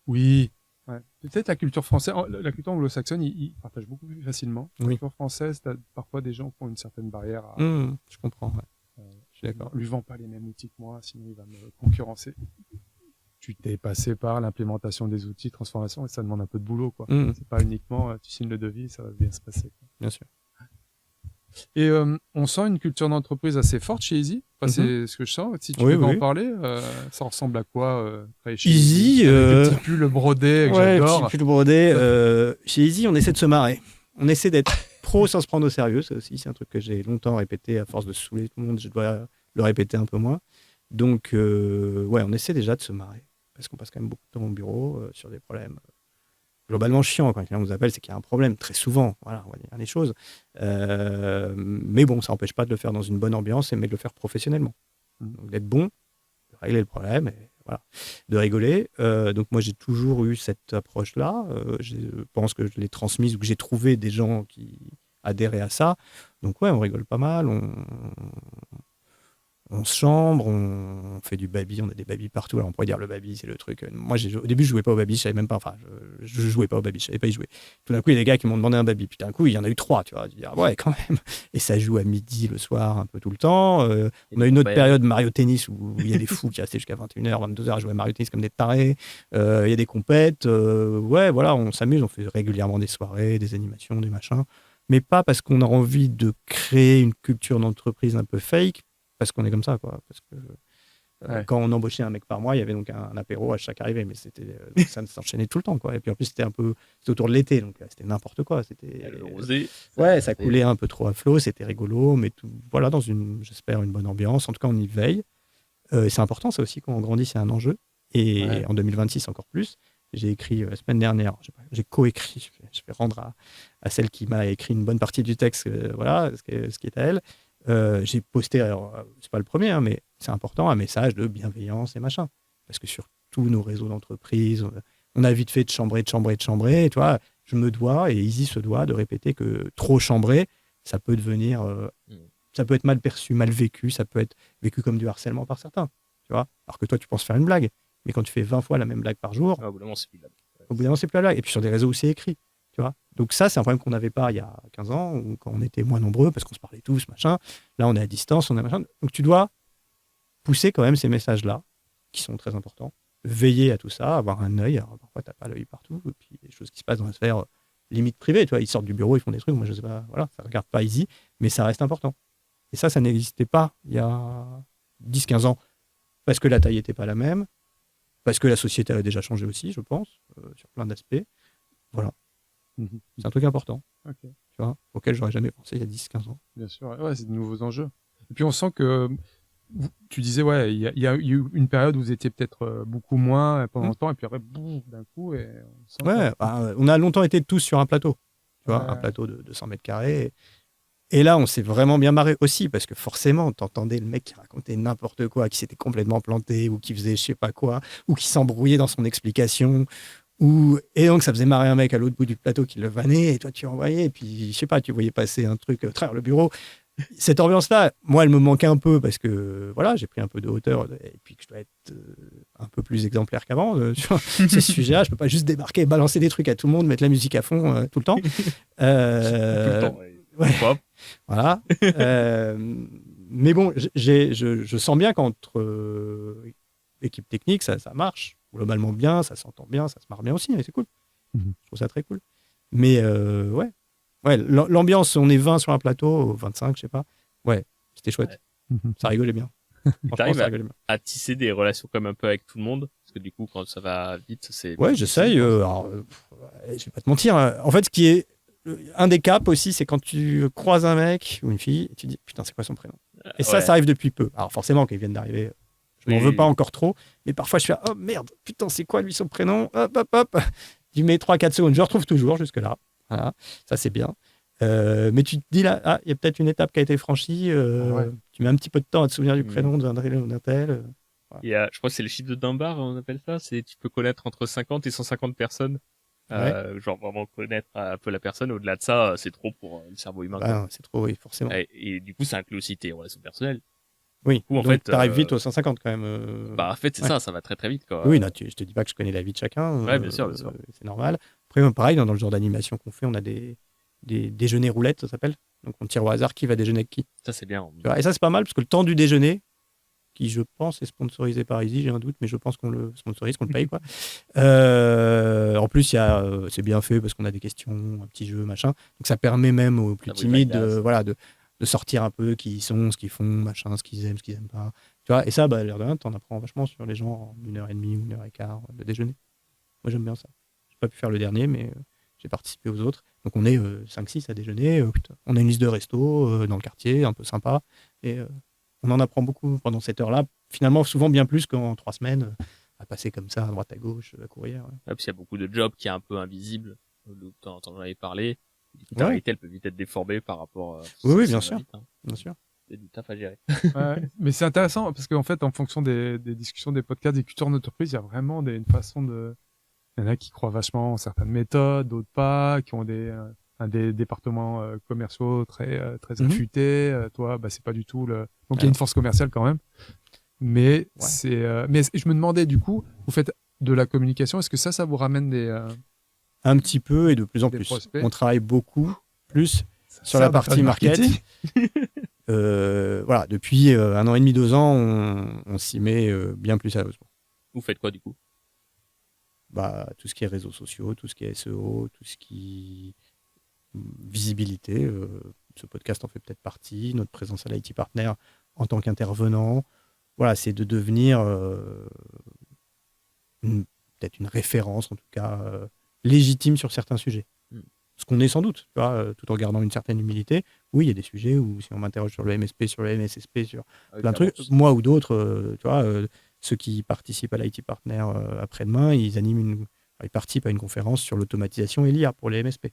Speaker 2: oui. Ouais. Peut-être la culture française, la culture anglo-saxonne, ils partagent beaucoup plus facilement. La culture française, t'as parfois des gens qui ont une certaine barrière.
Speaker 1: Je comprends. Ouais. Je suis d'accord.
Speaker 2: Lui vend pas les mêmes outils que moi, sinon il va me concurrencer. Tu t'es passé par l'implémentation des outils, transformation, et ça demande un peu de boulot, quoi. C'est pas uniquement tu signes le devis, ça va bien se passer. Quoi.
Speaker 1: Bien sûr.
Speaker 2: Et on sent une culture d'entreprise assez forte chez Easy. Enfin, c'est ce que je sens. Si tu veux en parler, ça ressemble à quoi chez
Speaker 1: Easy
Speaker 2: le petit pull brodé que j'adore.
Speaker 1: Petit pull brodé. Chez Easy, on essaie de se marrer. on essaie d'être pro sans se prendre au sérieux. Ça aussi, c'est un truc que j'ai longtemps répété. À force de saouler tout le monde, je dois le répéter un peu moins. Donc, on essaie déjà de se marrer. Parce qu'on passe quand même beaucoup de temps au bureau sur des problèmes globalement chiants. Quand quelqu'un nous appelle, c'est qu'il y a un problème, très souvent. Voilà, on va dire les choses. Mais bon, ça n'empêche pas de le faire dans une bonne ambiance, mais de le faire professionnellement. Donc, d'être bon, de régler le problème, et voilà, de rigoler. Donc, moi, j'ai toujours eu cette approche-là. Je pense que je l'ai transmise ou que j'ai trouvé des gens qui adhéraient à ça. Donc, on rigole pas mal. On se chambre, on fait du baby, on a des babys partout. Alors on pourrait dire le baby, c'est le truc. Moi, au début, je jouais pas au baby, je savais même pas. Enfin, je jouais pas au baby, je savais pas y jouer. Tout d'un coup, il y a des gars qui m'ont demandé un baby. Puis d'un coup, il y en a eu 3, tu vois. Je dis, ah ouais, quand même. Et ça joue à midi, le soir, un peu tout le temps. On a une autre période Mario Tennis où il y a des fous qui restaient jusqu'à 21h, 22h à jouer à Mario Tennis comme des tarés. Il y a des compètes. Voilà, on s'amuse, on fait régulièrement des soirées, des animations, des machins. Mais pas parce qu'on a envie de créer une culture d'entreprise un peu fake. Parce qu'on est comme ça, quoi. Parce que quand on embauchait un mec par mois, il y avait donc un apéro à chaque arrivée, mais ça s'enchaînait tout le temps, quoi. Et puis en plus, c'était autour de l'été, donc c'était n'importe quoi. C'était
Speaker 3: rosé.
Speaker 1: Ça coulait un peu trop à flot, c'était rigolo, mais tout, voilà, dans j'espère, une bonne ambiance. En tout cas, on y veille. C'est important, ça aussi, quand on grandit, c'est un enjeu. Et en 2026, encore plus. J'ai écrit la semaine dernière, j'ai coécrit, je vais rendre à celle qui m'a écrit une bonne partie du texte, voilà, ce qui est à elle. J'ai posté, alors c'est pas le premier, hein, mais c'est important, un message de bienveillance et machin. Parce que sur tous nos réseaux d'entreprise, on a vite fait de chambrer. Et, tu vois, je me dois, et Easy se doit, de répéter que trop chambrer, ça peut devenir. Ça peut être mal perçu, mal vécu, ça peut être vécu comme du harcèlement par certains. Tu vois, alors que toi, tu penses faire une blague. Mais quand tu fais 20 fois la même blague par jour,
Speaker 3: au bout d'un moment, c'est plus la blague.
Speaker 1: Au bout d'un moment, c'est plus la blague. Et puis sur des réseaux où c'est écrit. Tu vois, donc ça, c'est un problème qu'on n'avait pas il y a 15 ans, ou quand on était moins nombreux, parce qu'on se parlait tous, machin. Là, on est à distance, on est machin. Donc tu dois pousser quand même ces messages-là, qui sont très importants, veiller à tout ça, avoir un œil. Alors, parfois, tu n'as pas l'œil partout, et puis des choses qui se passent dans la sphère limite privée. Tu vois, ils sortent du bureau, ils font des trucs, moi je sais pas, voilà, ça ne regarde pas Easy, mais ça reste important. Et ça n'existait pas il y a 10-15 ans, parce que la taille n'était pas la même, parce que la société a déjà changé aussi, je pense, sur plein d'aspects. Voilà. C'est un truc important, tu vois, auquel j'aurais jamais pensé il y a 10-15 ans.
Speaker 2: Bien sûr, ouais, c'est de nouveaux enjeux. Et puis on sent que, tu disais, il y a eu une période où vous étiez peut-être beaucoup moins pendant longtemps, et puis après, boum, d'un coup, et on sent
Speaker 1: on a longtemps été tous sur un plateau, tu vois, un plateau de 200 mètres carrés. Et là, on s'est vraiment bien marré aussi, parce que forcément, t'entendais le mec qui racontait n'importe quoi, qui s'était complètement planté, ou qui faisait je sais pas quoi, ou qui s'embrouillait dans son explication. Et donc, ça faisait marrer un mec à l'autre bout du plateau qui le vannait, et toi, tu envoyais, et puis, je sais pas, tu voyais passer un truc à travers le bureau. Cette ambiance-là, moi, elle me manquait un peu, parce que, voilà, j'ai pris un peu de hauteur, et puis que je dois être un peu plus exemplaire qu'avant sur ce sujet-là. Je peux pas juste débarquer, balancer des trucs à tout le monde, mettre la musique à fond tout le temps.
Speaker 3: Tout le temps,
Speaker 1: ouais. Voilà. Mais bon, je sens bien qu'entre équipe technique, ça marche globalement bien, ça s'entend bien, ça se marre bien aussi, et c'est cool. Je trouve ça très cool. Mais l'ambiance, on est 20 sur un plateau, 25, je sais pas. Ouais, c'était chouette. Ça rigolait bien.
Speaker 3: T'arrives à tisser des relations comme un peu avec tout le monde, parce que du coup, quand ça va vite, c'est...
Speaker 1: Ouais, j'essaye. Je vais pas te mentir. En fait, ce qui est un des caps aussi, c'est quand tu croises un mec ou une fille, et tu dis, putain, c'est quoi son prénom? Et ça arrive depuis peu. Alors forcément, quand ils viennent d'arriver... Je m'en veux pas encore trop, mais parfois je fais oh merde, putain, c'est quoi lui son prénom? Hop. Tu mets 3-4 secondes, je retrouve toujours jusque-là. Voilà, ça c'est bien. Mais tu te dis là, il y a peut-être une étape qui a été franchie. Tu mets un petit peu de temps à te souvenir du prénom d'un tel.
Speaker 3: Voilà. Je crois que c'est le chiffre de Dunbar, on appelle ça. C'est tu peux connaître entre 50 et 150 personnes. Genre vraiment connaître un peu la personne. Au-delà de ça, c'est trop pour le cerveau humain.
Speaker 1: Non, c'est trop, oui, forcément.
Speaker 3: Et du coup, ça inclut aussi tes relations personnelles.
Speaker 1: Oui, coup, en fait, t'arrives vite aux 150 quand même.
Speaker 3: En fait, c'est ça va très très vite. Quoi.
Speaker 1: Oui, je te dis pas que je connais la vie de chacun.
Speaker 3: Ouais, bien sûr.
Speaker 1: C'est normal. Après, pareil, dans le genre d'animation qu'on fait, on a des déjeuners roulettes, ça s'appelle. Donc, on tire au hasard qui va déjeuner avec qui.
Speaker 3: Ça, c'est bien.
Speaker 1: Et ça, c'est pas mal parce que le temps du déjeuner, qui je pense est sponsorisé par Easy, j'ai un doute, mais je pense qu'on le sponsorise, qu'on le paye, quoi. En plus, c'est bien fait parce qu'on a des questions, un petit jeu, machin. Donc, ça permet même aux plus timides de sortir un peu qui ils sont, ce qu'ils font, machin, ce qu'ils aiment pas. Tu vois, et ça, l'air de rien, t'en apprends vachement sur les gens en 1h30 ou 1h15 de déjeuner. Moi, j'aime bien ça. J'ai pas pu faire le dernier, mais j'ai participé aux autres. Donc on est 5-6 à déjeuner, on a une liste de restos dans le quartier, un peu sympa, et on en apprend beaucoup pendant cette heure-là, finalement souvent bien plus qu'en 3 semaines, à passer comme ça à droite à gauche, à courir. Ouais.
Speaker 3: Puis il y a beaucoup de jobs qui est un peu invisible, t'en avais parlé, du coup ta
Speaker 1: Ouais.
Speaker 3: réalité elle peut vite être déformée par rapport à...
Speaker 1: Oui, bien sûr. Vite, hein. Bien sûr.
Speaker 3: C'est du taf à gérer.
Speaker 2: Ouais, mais c'est intéressant parce qu'en fait, en fonction des discussions, des podcasts, des cultures d'entreprise, il y a vraiment une façon de... Il y en a qui croient vachement en certaines méthodes, d'autres pas, qui ont des départements commerciaux très affûtés. Toi, c'est pas du tout le... Donc il y a une force commerciale quand même. Mais mais je me demandais du coup, vous faites de la communication, est-ce que ça vous ramène
Speaker 1: un petit peu et de plus en plus.
Speaker 2: Prospects.
Speaker 1: On travaille beaucoup plus sur la partie marketing. Voilà, depuis 1 an et demi, 2 ans, on s'y met bien plus sérieusement.
Speaker 3: Vous faites quoi du coup?
Speaker 1: Tout ce qui est réseaux sociaux, tout ce qui est SEO, tout ce qui est visibilité. Ce podcast en fait peut-être partie. Notre présence à l'IT Partner en tant qu'intervenant. Voilà, c'est de devenir peut-être une référence, en tout cas légitime sur certains sujets. Ce qu'on est sans doute, tu vois, tout en gardant une certaine humilité. Oui, il y a des sujets où si on m'interroge sur le MSP, sur le MSSP, sur plein de trucs, moi ou d'autres, tu vois, ceux qui participent à l'IT Partner après-demain, ils participent à une conférence sur l'automatisation et l'IA pour les MSP.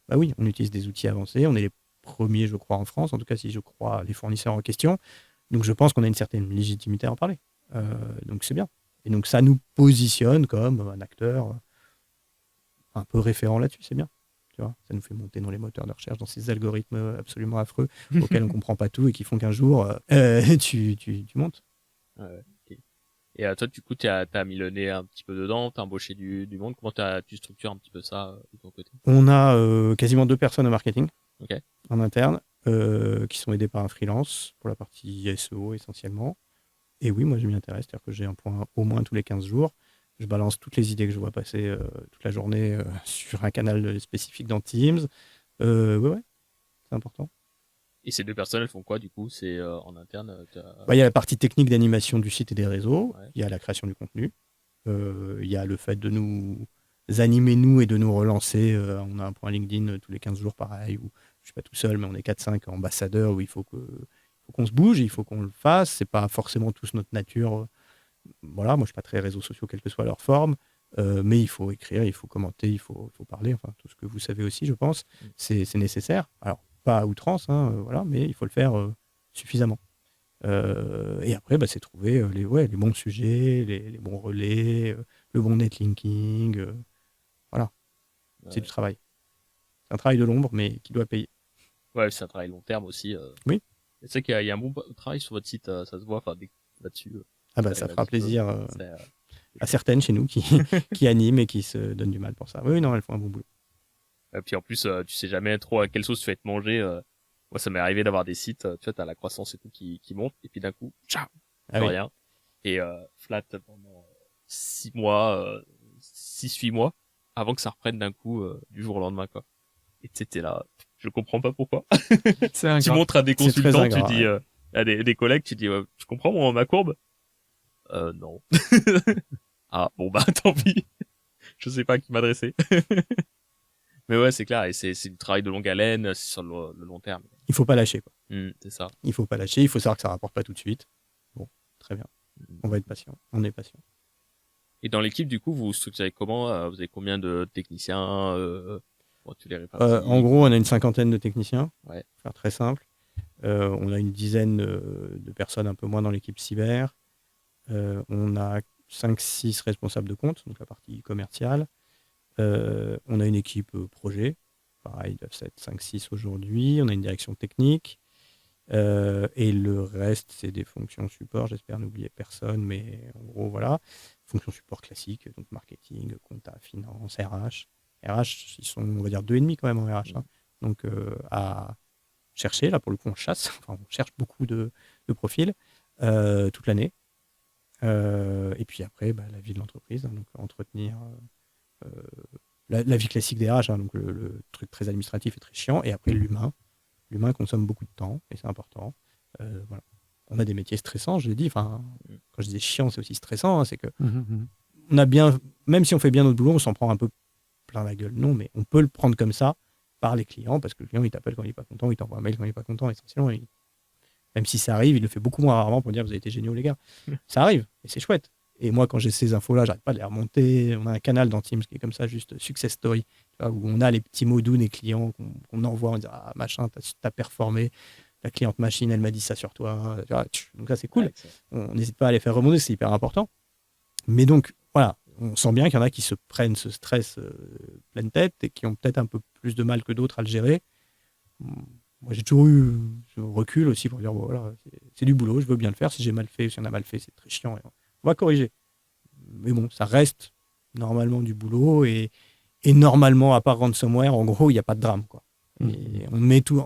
Speaker 1: Bah oui, on utilise des outils avancés, on est les premiers, je crois, en France, en tout cas si je crois les fournisseurs en question. Donc je pense qu'on a une certaine légitimité à en parler. Donc c'est bien. Et donc ça nous positionne comme un acteur un peu référent là-dessus, c'est bien. Tu vois, ça nous fait monter dans les moteurs de recherche, dans ces algorithmes absolument affreux auxquels on ne comprend pas tout et qui font qu'un jour, tu montes.
Speaker 3: Okay. Et toi, du coup, tu as mis le nez un petit peu dedans, tu as embauché du monde. Comment tu structures un petit peu ça de ton côté?
Speaker 1: On a quasiment 2 personnes au marketing en interne qui sont aidées par un freelance pour la partie SEO essentiellement. Et oui, moi je m'y intéresse, c'est-à-dire que j'ai un point au moins tous les 15 jours. Je balance toutes les idées que je vois passer toute la journée sur un canal spécifique dans Teams. Ouais, c'est important.
Speaker 3: Et ces 2 personnes, elles font quoi du coup? C'est en interne?
Speaker 1: Il y a la partie technique d'animation du site et des réseaux. Il y a la création du contenu. Il y a le fait de nous animer nous et de nous relancer. On a un point LinkedIn tous les 15 jours pareil, où je ne suis pas tout seul, mais on est 4-5 ambassadeurs où il faut qu'on se bouge, il faut qu'on le fasse. Ce n'est pas forcément tous notre nature. Voilà, moi je ne suis pas très réseaux sociaux, quelle que soit leur forme, mais il faut écrire, il faut commenter, il faut parler, enfin tout ce que vous savez aussi, je pense, c'est nécessaire. Alors, pas à outrance, voilà, mais il faut le faire suffisamment. Et après, c'est trouver les bons sujets, les bons relais, le bon netlinking. Voilà, c'est du travail. C'est un travail de l'ombre, mais qui doit payer.
Speaker 3: Ouais, c'est un travail long terme aussi.
Speaker 1: Oui.
Speaker 3: C'est vrai qu'il y a un bon travail sur votre site, ça se voit là-dessus.
Speaker 1: Ça fera plaisir à certaines chez nous qui animent et qui se donnent du mal pour ça. Oui, non, elles font un bon boulot.
Speaker 3: Et puis en plus, tu sais jamais trop à quelle sauce tu vas être mangé. Moi, ça m'est arrivé d'avoir des sites, tu vois, t'as la croissance et tout qui monte, et puis d'un coup, ciao, rien. Et flat pendant 6 mois, 6-8 mois, avant que ça reprenne d'un coup du jour au lendemain, quoi. Et t'es là, je comprends pas pourquoi. Tu montres à des consultants, tu dis à des collègues, tu dis, tu comprends ma courbe? Non. Ah bon tant pis. Je sais pas à qui m'adresser. Mais ouais, c'est clair, et c'est du travail de longue haleine, c'est sur le long terme.
Speaker 1: Il faut pas lâcher, quoi.
Speaker 3: C'est ça.
Speaker 1: Il faut pas lâcher, il faut savoir que ça rapporte pas tout de suite. Bon, très bien. On va être patient, on est patient.
Speaker 3: Et dans l'équipe, du coup, vous structurez comment? Vous avez combien de techniciens? Tu les répartis?
Speaker 1: En gros, on a une 50aine de techniciens.
Speaker 3: Ouais.
Speaker 1: Pour faire très simple. On a une dizaine de personnes un peu moins dans l'équipe cyber. On a 5-6 responsables de compte, donc la partie commerciale. On a une équipe projet. Pareil, ils doivent être 5-6 aujourd'hui. On a une direction technique. Et le reste, c'est des fonctions support. J'espère n'oublier personne, mais en gros, voilà. Fonctions support classiques, donc marketing, compta, finance, RH. RH, ils sont, on va dire, 2,5 quand même en RH. Donc, à chercher, là, pour le coup, on chasse. Enfin, on cherche beaucoup de profils toute l'année. Et puis après, la vie de l'entreprise, donc entretenir la vie classique des RH, donc le truc très administratif et très chiant. Et après, l'humain. L'humain consomme beaucoup de temps, et c'est important. Voilà. On a des métiers stressants, je l'ai dit. Enfin, quand je dis chiant, c'est aussi stressant. C'est que on a bien, même si on fait bien notre boulot, on s'en prend un peu plein la gueule. Non, mais on peut le prendre comme ça par les clients, parce que le client, il t'appelle quand il n'est pas content, il t'envoie un mail quand il n'est pas content, essentiellement. Même si ça arrive, il le fait beaucoup moins rarement pour dire vous avez été géniaux, les gars. Ça arrive, et c'est chouette. Et moi, quand j'ai ces infos-là, j'arrête pas de les remonter. On a un canal dans Teams qui est comme ça, juste success story, tu vois, où on a les petits mots doux des clients qu'on envoie, on dit ah, machin, t'as performé, la cliente machine, elle m'a dit ça sur toi. Tu vois, donc ça, c'est cool. On n'hésite pas à les faire remonter, c'est hyper important. Mais donc, voilà, on sent bien qu'il y en a qui se prennent ce stress pleine tête et qui ont peut-être un peu plus de mal que d'autres à le gérer. Moi, j'ai toujours eu ce recul aussi pour dire bon, voilà, c'est du boulot, je veux bien le faire. Si j'ai mal fait, si on a mal fait, c'est très chiant. On va corriger. Mais bon, ça reste normalement du boulot et normalement, à part ransomware, en gros, il n'y a pas de drame, quoi. Et on met tout.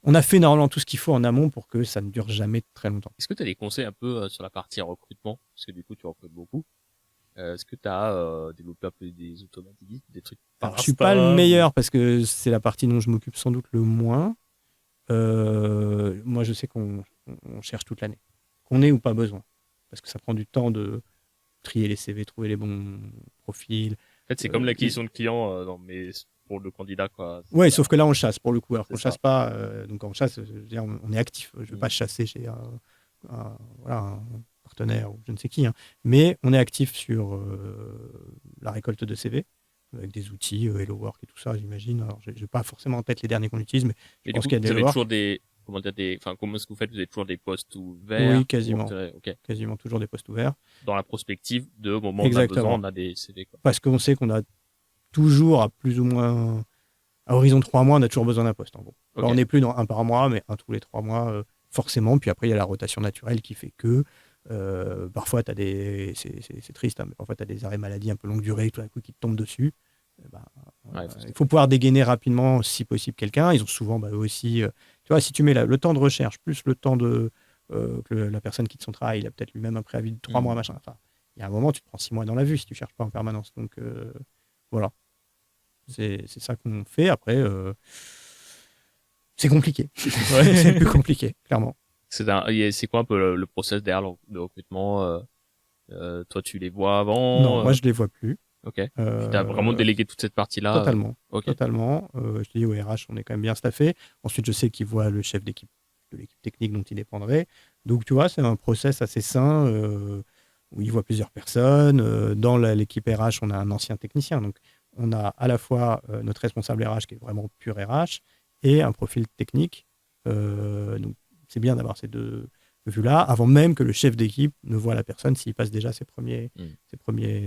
Speaker 1: On a fait normalement tout ce qu'il faut en amont pour que ça ne dure jamais très longtemps.
Speaker 3: Est-ce que tu as des conseils un peu sur la partie recrutement? Parce que du coup, tu recrutes beaucoup. Est-ce que tu as développé un peu des automatismes, des trucs par
Speaker 1: Je ne suis pas le meilleur parce que c'est la partie dont je m'occupe sans doute le moins. Moi, je sais qu'on cherche toute l'année. Qu'on ait ou pas besoin. Parce que ça prend du temps de trier les CV, trouver les bons profils.
Speaker 3: En fait, c'est comme l'acquisition de clients mais pour le candidat, quoi.
Speaker 1: Oui, sauf que là, on chasse pour le coup. Alors qu'on ne chasse pas. Donc, on chasse, je veux dire, on est actif. Je ne vais pas chasser chez un partenaire ou je ne sais qui. Hein. Mais on est actif sur la récolte de CV avec des outils, Hello Work et tout ça, j'imagine. Alors, je n'ai pas forcément en tête les derniers qu'on utilise, mais je pense qu'il y a des
Speaker 3: Hello Work. Comment est-ce que vous faites? Vous avez toujours des postes ouverts?
Speaker 1: Oui, quasiment. Quasiment toujours des postes ouverts.
Speaker 3: Dans la prospective au moment où on a besoin, on a des CV. Quoi.
Speaker 1: Parce qu'on sait qu'on a toujours, à plus ou moins, à horizon 3 mois, on a toujours besoin d'un poste, en gros. Alors, on n'est plus dans un par mois, mais un tous les 3 mois, forcément. Puis après, il y a la rotation naturelle qui fait que parfois, c'est triste, hein, mais parfois, tu as des arrêts maladie un peu longue durée, tout d'un coup, qui te tombent dessus. Il faut pouvoir dégainer rapidement, si possible, quelqu'un. Ils ont souvent eux aussi... tu vois, si tu mets le temps de recherche, plus le temps que la personne quitte son travail, il a peut-être lui-même un préavis de 3 mois, machin. Enfin, il y a un moment, tu te prends 6 mois dans la vue si tu ne cherches pas en permanence. Donc, voilà. C'est ça qu'on fait. Après, c'est compliqué. C'est plus compliqué, clairement.
Speaker 3: C'est quoi un peu le process derrière le recrutement toi, tu les vois avant?
Speaker 1: Non, moi, je ne les vois plus.
Speaker 3: Ok. Tu as vraiment délégué toute cette partie-là?
Speaker 1: Totalement.
Speaker 3: Okay.
Speaker 1: Totalement. Je te dis, au RH, on est quand même bien staffé. Ensuite, je sais qu'il voit le chef d'équipe de l'équipe technique dont il dépendrait. Donc, tu vois, c'est un process assez sain où il voit plusieurs personnes. Dans l'équipe RH, on a un ancien technicien. Donc, on a à la fois notre responsable RH qui est vraiment pur RH et un profil technique. Donc, c'est bien d'avoir ces deux vues-là avant même que le chef d'équipe ne voit la personne s'il passe déjà ses premiers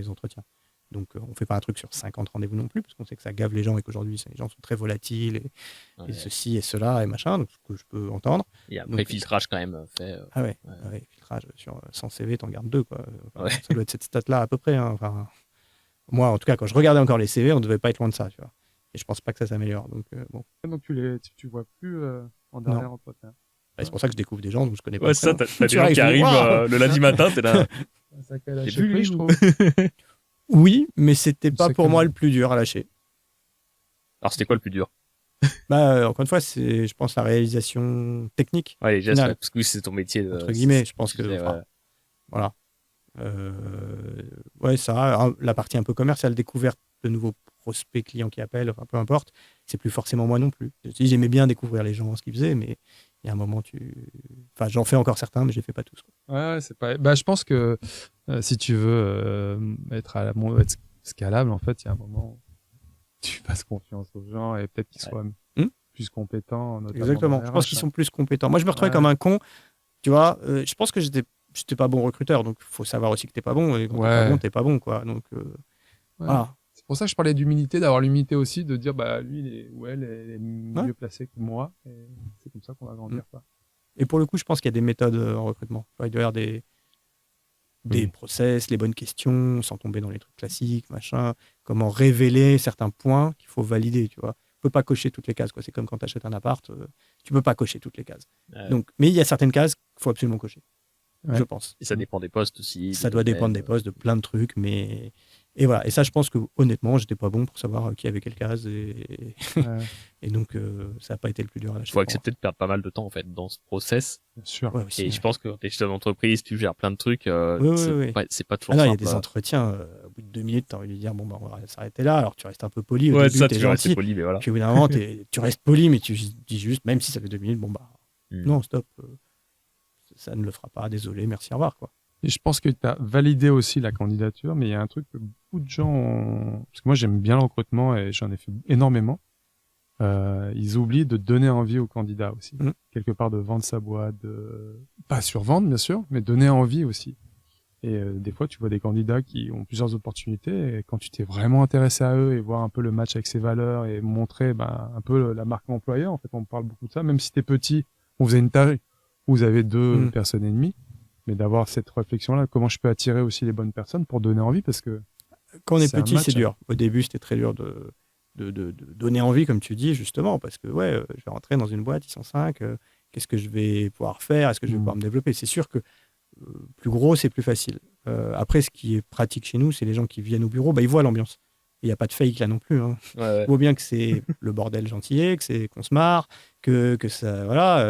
Speaker 1: entretiens. Donc, on ne fait pas un truc sur 50 rendez-vous non plus, parce qu'on sait que ça gave les gens et qu'aujourd'hui, les gens sont très volatiles et ceci et cela et machin, donc ce que je peux entendre.
Speaker 3: Et après, filtrage quand même fait.
Speaker 1: Filtrage sur 100 CV, t'en gardes 2, quoi. Enfin, ça doit être cette stat-là à peu près. Hein. Enfin, moi, en tout cas, quand je regardais encore les CV, on ne devait pas être loin de ça, tu vois. Et je pense pas que ça s'améliore. Donc, bon.
Speaker 2: Donc, tu vois plus en dernier entretien.
Speaker 1: C'est pour ça que je découvre des gens dont je connais pas.
Speaker 3: Ouais, ça, t'as des gens qui arrivent le lundi matin, t'es là.
Speaker 2: J'ai plus, je trouve.
Speaker 1: Oui, mais c'était pas pour moi le plus dur à lâcher.
Speaker 3: Alors, c'était quoi le plus dur?
Speaker 1: Encore une fois, c'est, je pense, la réalisation technique.
Speaker 3: Ouais, les gestes, parce que c'est ton métier.
Speaker 1: Entre guillemets, je pense que. Voilà. Ça, la partie un peu commerciale, découverte de nouveaux prospects, clients qui appellent, enfin, peu importe, c'est plus forcément moi non plus. J'aimais bien découvrir les gens, ce qu'ils faisaient, mais il y a un moment, enfin, j'en fais encore certains, mais je les fais pas tous. Quoi.
Speaker 2: Ouais, c'est pas. Je pense que si tu veux être scalable, en fait, il y a un moment où tu fasses confiance aux gens et peut-être qu'ils soient plus compétents.
Speaker 1: Exactement. Je pense qu'ils sont plus compétents. Moi, je me retrouvais comme un con. Tu vois, je pense que j'étais pas bon recruteur, donc il faut savoir aussi que t'es pas bon. Et quand t'es pas bon, t'es pas bon, quoi. Donc, voilà.
Speaker 2: C'est pour ça que je parlais d'humilité, d'avoir l'humilité aussi, de dire, lui, il est mieux placé que moi. Et c'est comme ça qu'on va grandir, quoi.
Speaker 1: Et pour le coup, je pense qu'il y a des méthodes en recrutement. Il doit y avoir des process, les bonnes questions, sans tomber dans les trucs classiques, machin. Comment révéler certains points qu'il faut valider, tu vois. Tu peux pas cocher toutes les cases, quoi. C'est comme quand tu achètes un appart, tu peux pas cocher toutes les cases. Donc, mais il y a certaines cases qu'il faut absolument cocher. je pense.
Speaker 3: Et ça dépend des postes aussi.
Speaker 1: Ça doit dépendre des postes, de plein de trucs, mais... Et voilà. Et ça, je pense que honnêtement, j'étais pas bon pour savoir qui avait quelle case. Et donc, ça n'a pas été le plus dur à lâcher.
Speaker 3: Il faut accepter de perdre pas mal de temps en fait dans ce process.
Speaker 2: Bien sûr.
Speaker 1: Ouais, aussi,
Speaker 3: et je pense que quand tu es chef d'entreprise, tu gères plein de trucs. C'est pas toujours
Speaker 1: simple.
Speaker 3: Il
Speaker 1: y a des entretiens, au bout de 2 minutes, tu as envie de dire bon, bah, on va s'arrêter là. Alors, tu restes un peu poli. Au début, tu es gentil.
Speaker 3: Poli, mais voilà.
Speaker 1: Puis au bout d'un moment, tu restes poli, mais tu dis juste, même si ça fait 2 minutes, bon, bah, non, stop. Ça ne le fera pas. Désolé, merci, au revoir, quoi.
Speaker 2: Et je pense que tu as validé aussi la candidature, mais il y a un truc que beaucoup de gens ont... Parce que moi, j'aime bien le recrutement et j'en ai fait énormément. Ils oublient de donner envie aux candidats aussi. Quelque part, de vendre sa boîte, pas survendre, bien sûr, mais donner envie aussi. Et des fois, tu vois des candidats qui ont plusieurs opportunités et quand tu t'es vraiment intéressé à eux et voir un peu le match avec ses valeurs et montrer un peu la marque employeur, en fait, on parle beaucoup de ça. Même si t'es petit, on faisait une tâche où vous avez 2 personnes et demie. Mais d'avoir cette réflexion-là, comment je peux attirer aussi les bonnes personnes pour donner envie, parce que
Speaker 1: quand on est petit, c'est dur. Au début, c'était très dur de donner envie, comme tu dis, justement, parce que je vais rentrer dans une boîte, ils sont 5, qu'est-ce que je vais pouvoir faire, est-ce que je vais pouvoir me développer? C'est sûr que plus gros, c'est plus facile. Après, ce qui est pratique chez nous, c'est les gens qui viennent au bureau, ils voient l'ambiance. Il n'y a pas de fake là non plus. Hein. Il vaut bien que c'est le bordel gentillet, qu'on se marre, que ça. Voilà.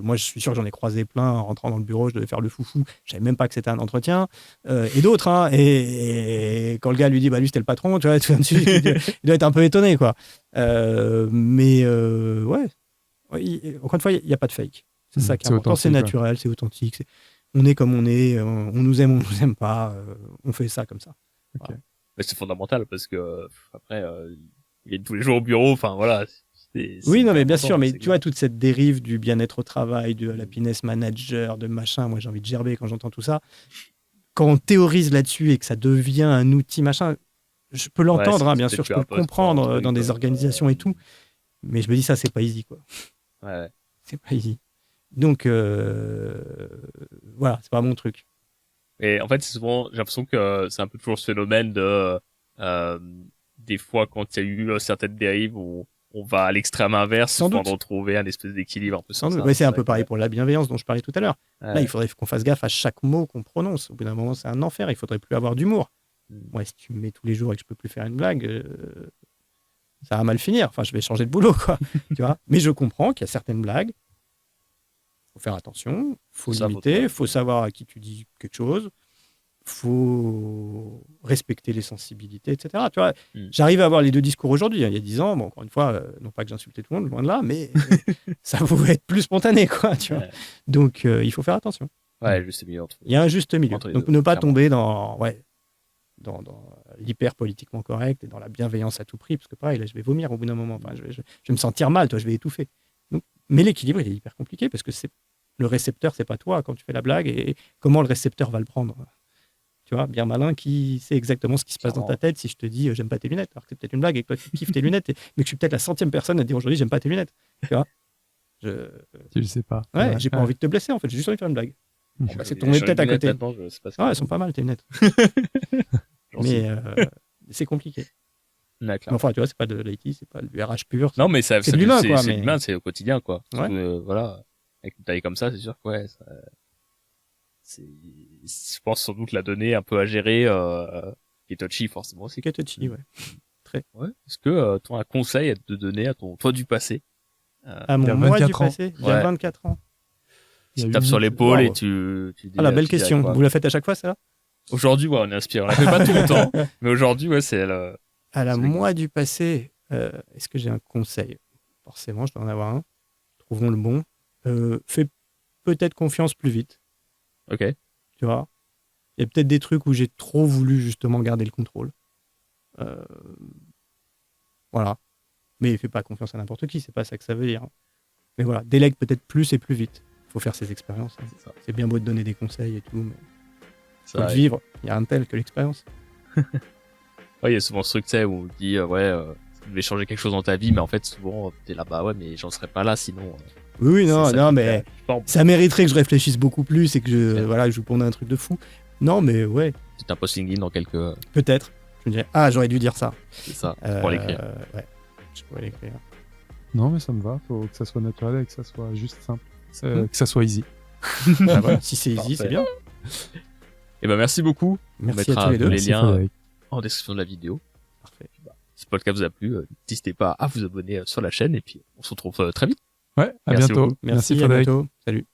Speaker 1: Moi, je suis sûr que j'en ai croisé plein en rentrant dans le bureau. Je devais faire le foufou. Je savais même pas que c'était un entretien. Et d'autres. Hein, et quand le gars lui dit, lui, c'était le patron, tu vois, il doit être un peu étonné, quoi. Mais encore une fois, il n'y a pas de fake. C'est ça qui est important. C'est naturel, c'est authentique. On est comme on est. On nous aime, on nous aime pas. On fait ça comme ça.
Speaker 2: Okay.
Speaker 1: Voilà.
Speaker 3: C'est fondamental parce que après ils viennent tous les jours au bureau, enfin voilà.
Speaker 1: Oui, non mais bien sûr, mais tu vois toute cette dérive du bien-être au travail, de l'happiness manager, de machin, moi j'ai envie de gerber quand j'entends tout ça. Quand on théorise là-dessus et que ça devient un outil machin, je peux l'entendre, bien sûr, je peux le comprendre dans des organisations et tout, mais je me dis ça c'est pas easy quoi.
Speaker 3: Ouais.
Speaker 1: C'est pas easy. Donc voilà, c'est pas mon truc.
Speaker 3: Et en fait, c'est souvent, j'ai l'impression que c'est un peu toujours ce phénomène de, des fois, quand il y a eu certaines dérives où on va à l'extrême inverse, afin de retrouver un espèce d'équilibre un peu sans ça.
Speaker 1: C'est un peu pareil pour la bienveillance dont je parlais tout à l'heure. Là, il faudrait qu'on fasse gaffe à chaque mot qu'on prononce. Au bout d'un moment, c'est un enfer. Il faudrait plus avoir d'humour. Moi, si tu me mets tous les jours et que je peux plus faire une blague, ça va mal finir. Enfin, je vais changer de boulot, quoi. Tu vois. Mais je comprends qu'il y a certaines blagues. Faut faire attention, faut limiter, faut savoir à qui tu dis quelque chose, faut respecter les sensibilités, etc. Tu vois, j'arrive à avoir les 2 discours aujourd'hui. Il y a 10 ans, encore une fois, non pas que j'insultais tout le monde, loin de là, mais ça pouvait être plus spontané, quoi. Tu vois. Donc, il faut faire attention.
Speaker 3: Ouais, juste milieu.
Speaker 1: Il y a un juste milieu. Donc, ne pas tomber dans l'hyper politiquement correct et dans la bienveillance à tout prix, parce que pareil, là, je vais vomir au bout d'un moment. Enfin, je vais me sentir mal, toi, je vais étouffer. Donc, mais l'équilibre, il est hyper compliqué parce que le récepteur, c'est pas toi quand tu fais la blague et comment le récepteur va le prendre. Tu vois, bien malin qui sait exactement ce qui se passe dans ta tête si je te dis j'aime pas tes lunettes, alors que c'est peut-être une blague et que toi tu kiffes tes lunettes, mais que je suis peut-être la 100e personne à dire aujourd'hui j'aime pas tes lunettes. Tu vois,
Speaker 2: tu le sais pas.
Speaker 1: Ouais, j'ai pas envie de te blesser en fait, j'ai juste envie de faire une blague. C'est tombé peut-être à côté. Elles sont pas mal tes lunettes. Mais c'est compliqué. Enfin, tu vois, c'est pas de l'IT, c'est pas du RH pur.
Speaker 3: Non, mais c'est de l'humain, quoi. C'est
Speaker 1: de
Speaker 3: l'humain, c'est au quotidien, quoi.
Speaker 1: Ouais.
Speaker 3: Voilà. Avec une taille comme ça, c'est sûr que je pense sans doute la donnée un peu à gérer, qui est touchy forcément aussi.
Speaker 1: Qui est touchy, ouais. Très.
Speaker 3: Ouais. Est-ce que tu as un conseil à te donner à ton toi du passé?
Speaker 1: À mon moi du passé, il y a 24 ans.
Speaker 3: Tu tapes sur l'épaule et tu dis.
Speaker 1: Ah la belle question. Vous la faites à chaque fois, ça?
Speaker 3: Aujourd'hui, on inspire. On la fait pas tout le temps, mais aujourd'hui, c'est elle.
Speaker 1: À la moi du passé, est-ce que j'ai un conseil? Forcément, je dois en avoir un. Trouvons le bon. Fais peut-être confiance plus vite.
Speaker 3: Ok.
Speaker 1: Tu vois, il y a peut-être des trucs où j'ai trop voulu justement garder le contrôle. Voilà. Mais fais pas confiance à n'importe qui, c'est pas ça que ça veut dire. Mais voilà, délègue peut-être plus et plus vite. Il faut faire ses expériences. Hein. C'est bien beau de donner des conseils et tout, mais faut le vivre. Il y a un tel que l'expérience.
Speaker 3: Il y a souvent ce truc, tu sais, où on dit, tu devais changer quelque chose dans ta vie, mais en fait, souvent, t'es là, mais j'en serais pas là sinon.
Speaker 1: Oui, non, mais ça mériterait que je réfléchisse beaucoup plus et que je vous pondais un truc de fou. Non, mais ouais.
Speaker 3: C'est un post LinkedIn dans quelques.
Speaker 1: Peut-être. Je me dirais, j'aurais dû dire ça.
Speaker 3: C'est ça, pour l'écrire.
Speaker 1: Ouais, je pourrais l'écrire.
Speaker 2: Non, mais ça me va. Faut que ça soit naturel et que ça soit juste simple. Que ça soit easy.
Speaker 1: Bah voilà, si c'est easy, c'est bien.
Speaker 3: Et ben merci beaucoup.
Speaker 1: Merci
Speaker 3: On mettra
Speaker 1: à tous les deux.
Speaker 3: les liens
Speaker 2: Frédéric.
Speaker 3: en description de la vidéo.
Speaker 1: Parfait.
Speaker 3: Si le podcast vous a plu, n'hésitez pas à vous abonner sur la chaîne et puis on se retrouve très vite.
Speaker 2: Ouais, à
Speaker 3: Merci
Speaker 2: bientôt.
Speaker 3: beaucoup.
Speaker 1: Merci, à
Speaker 2: Frédéric.
Speaker 1: bientôt. Salut.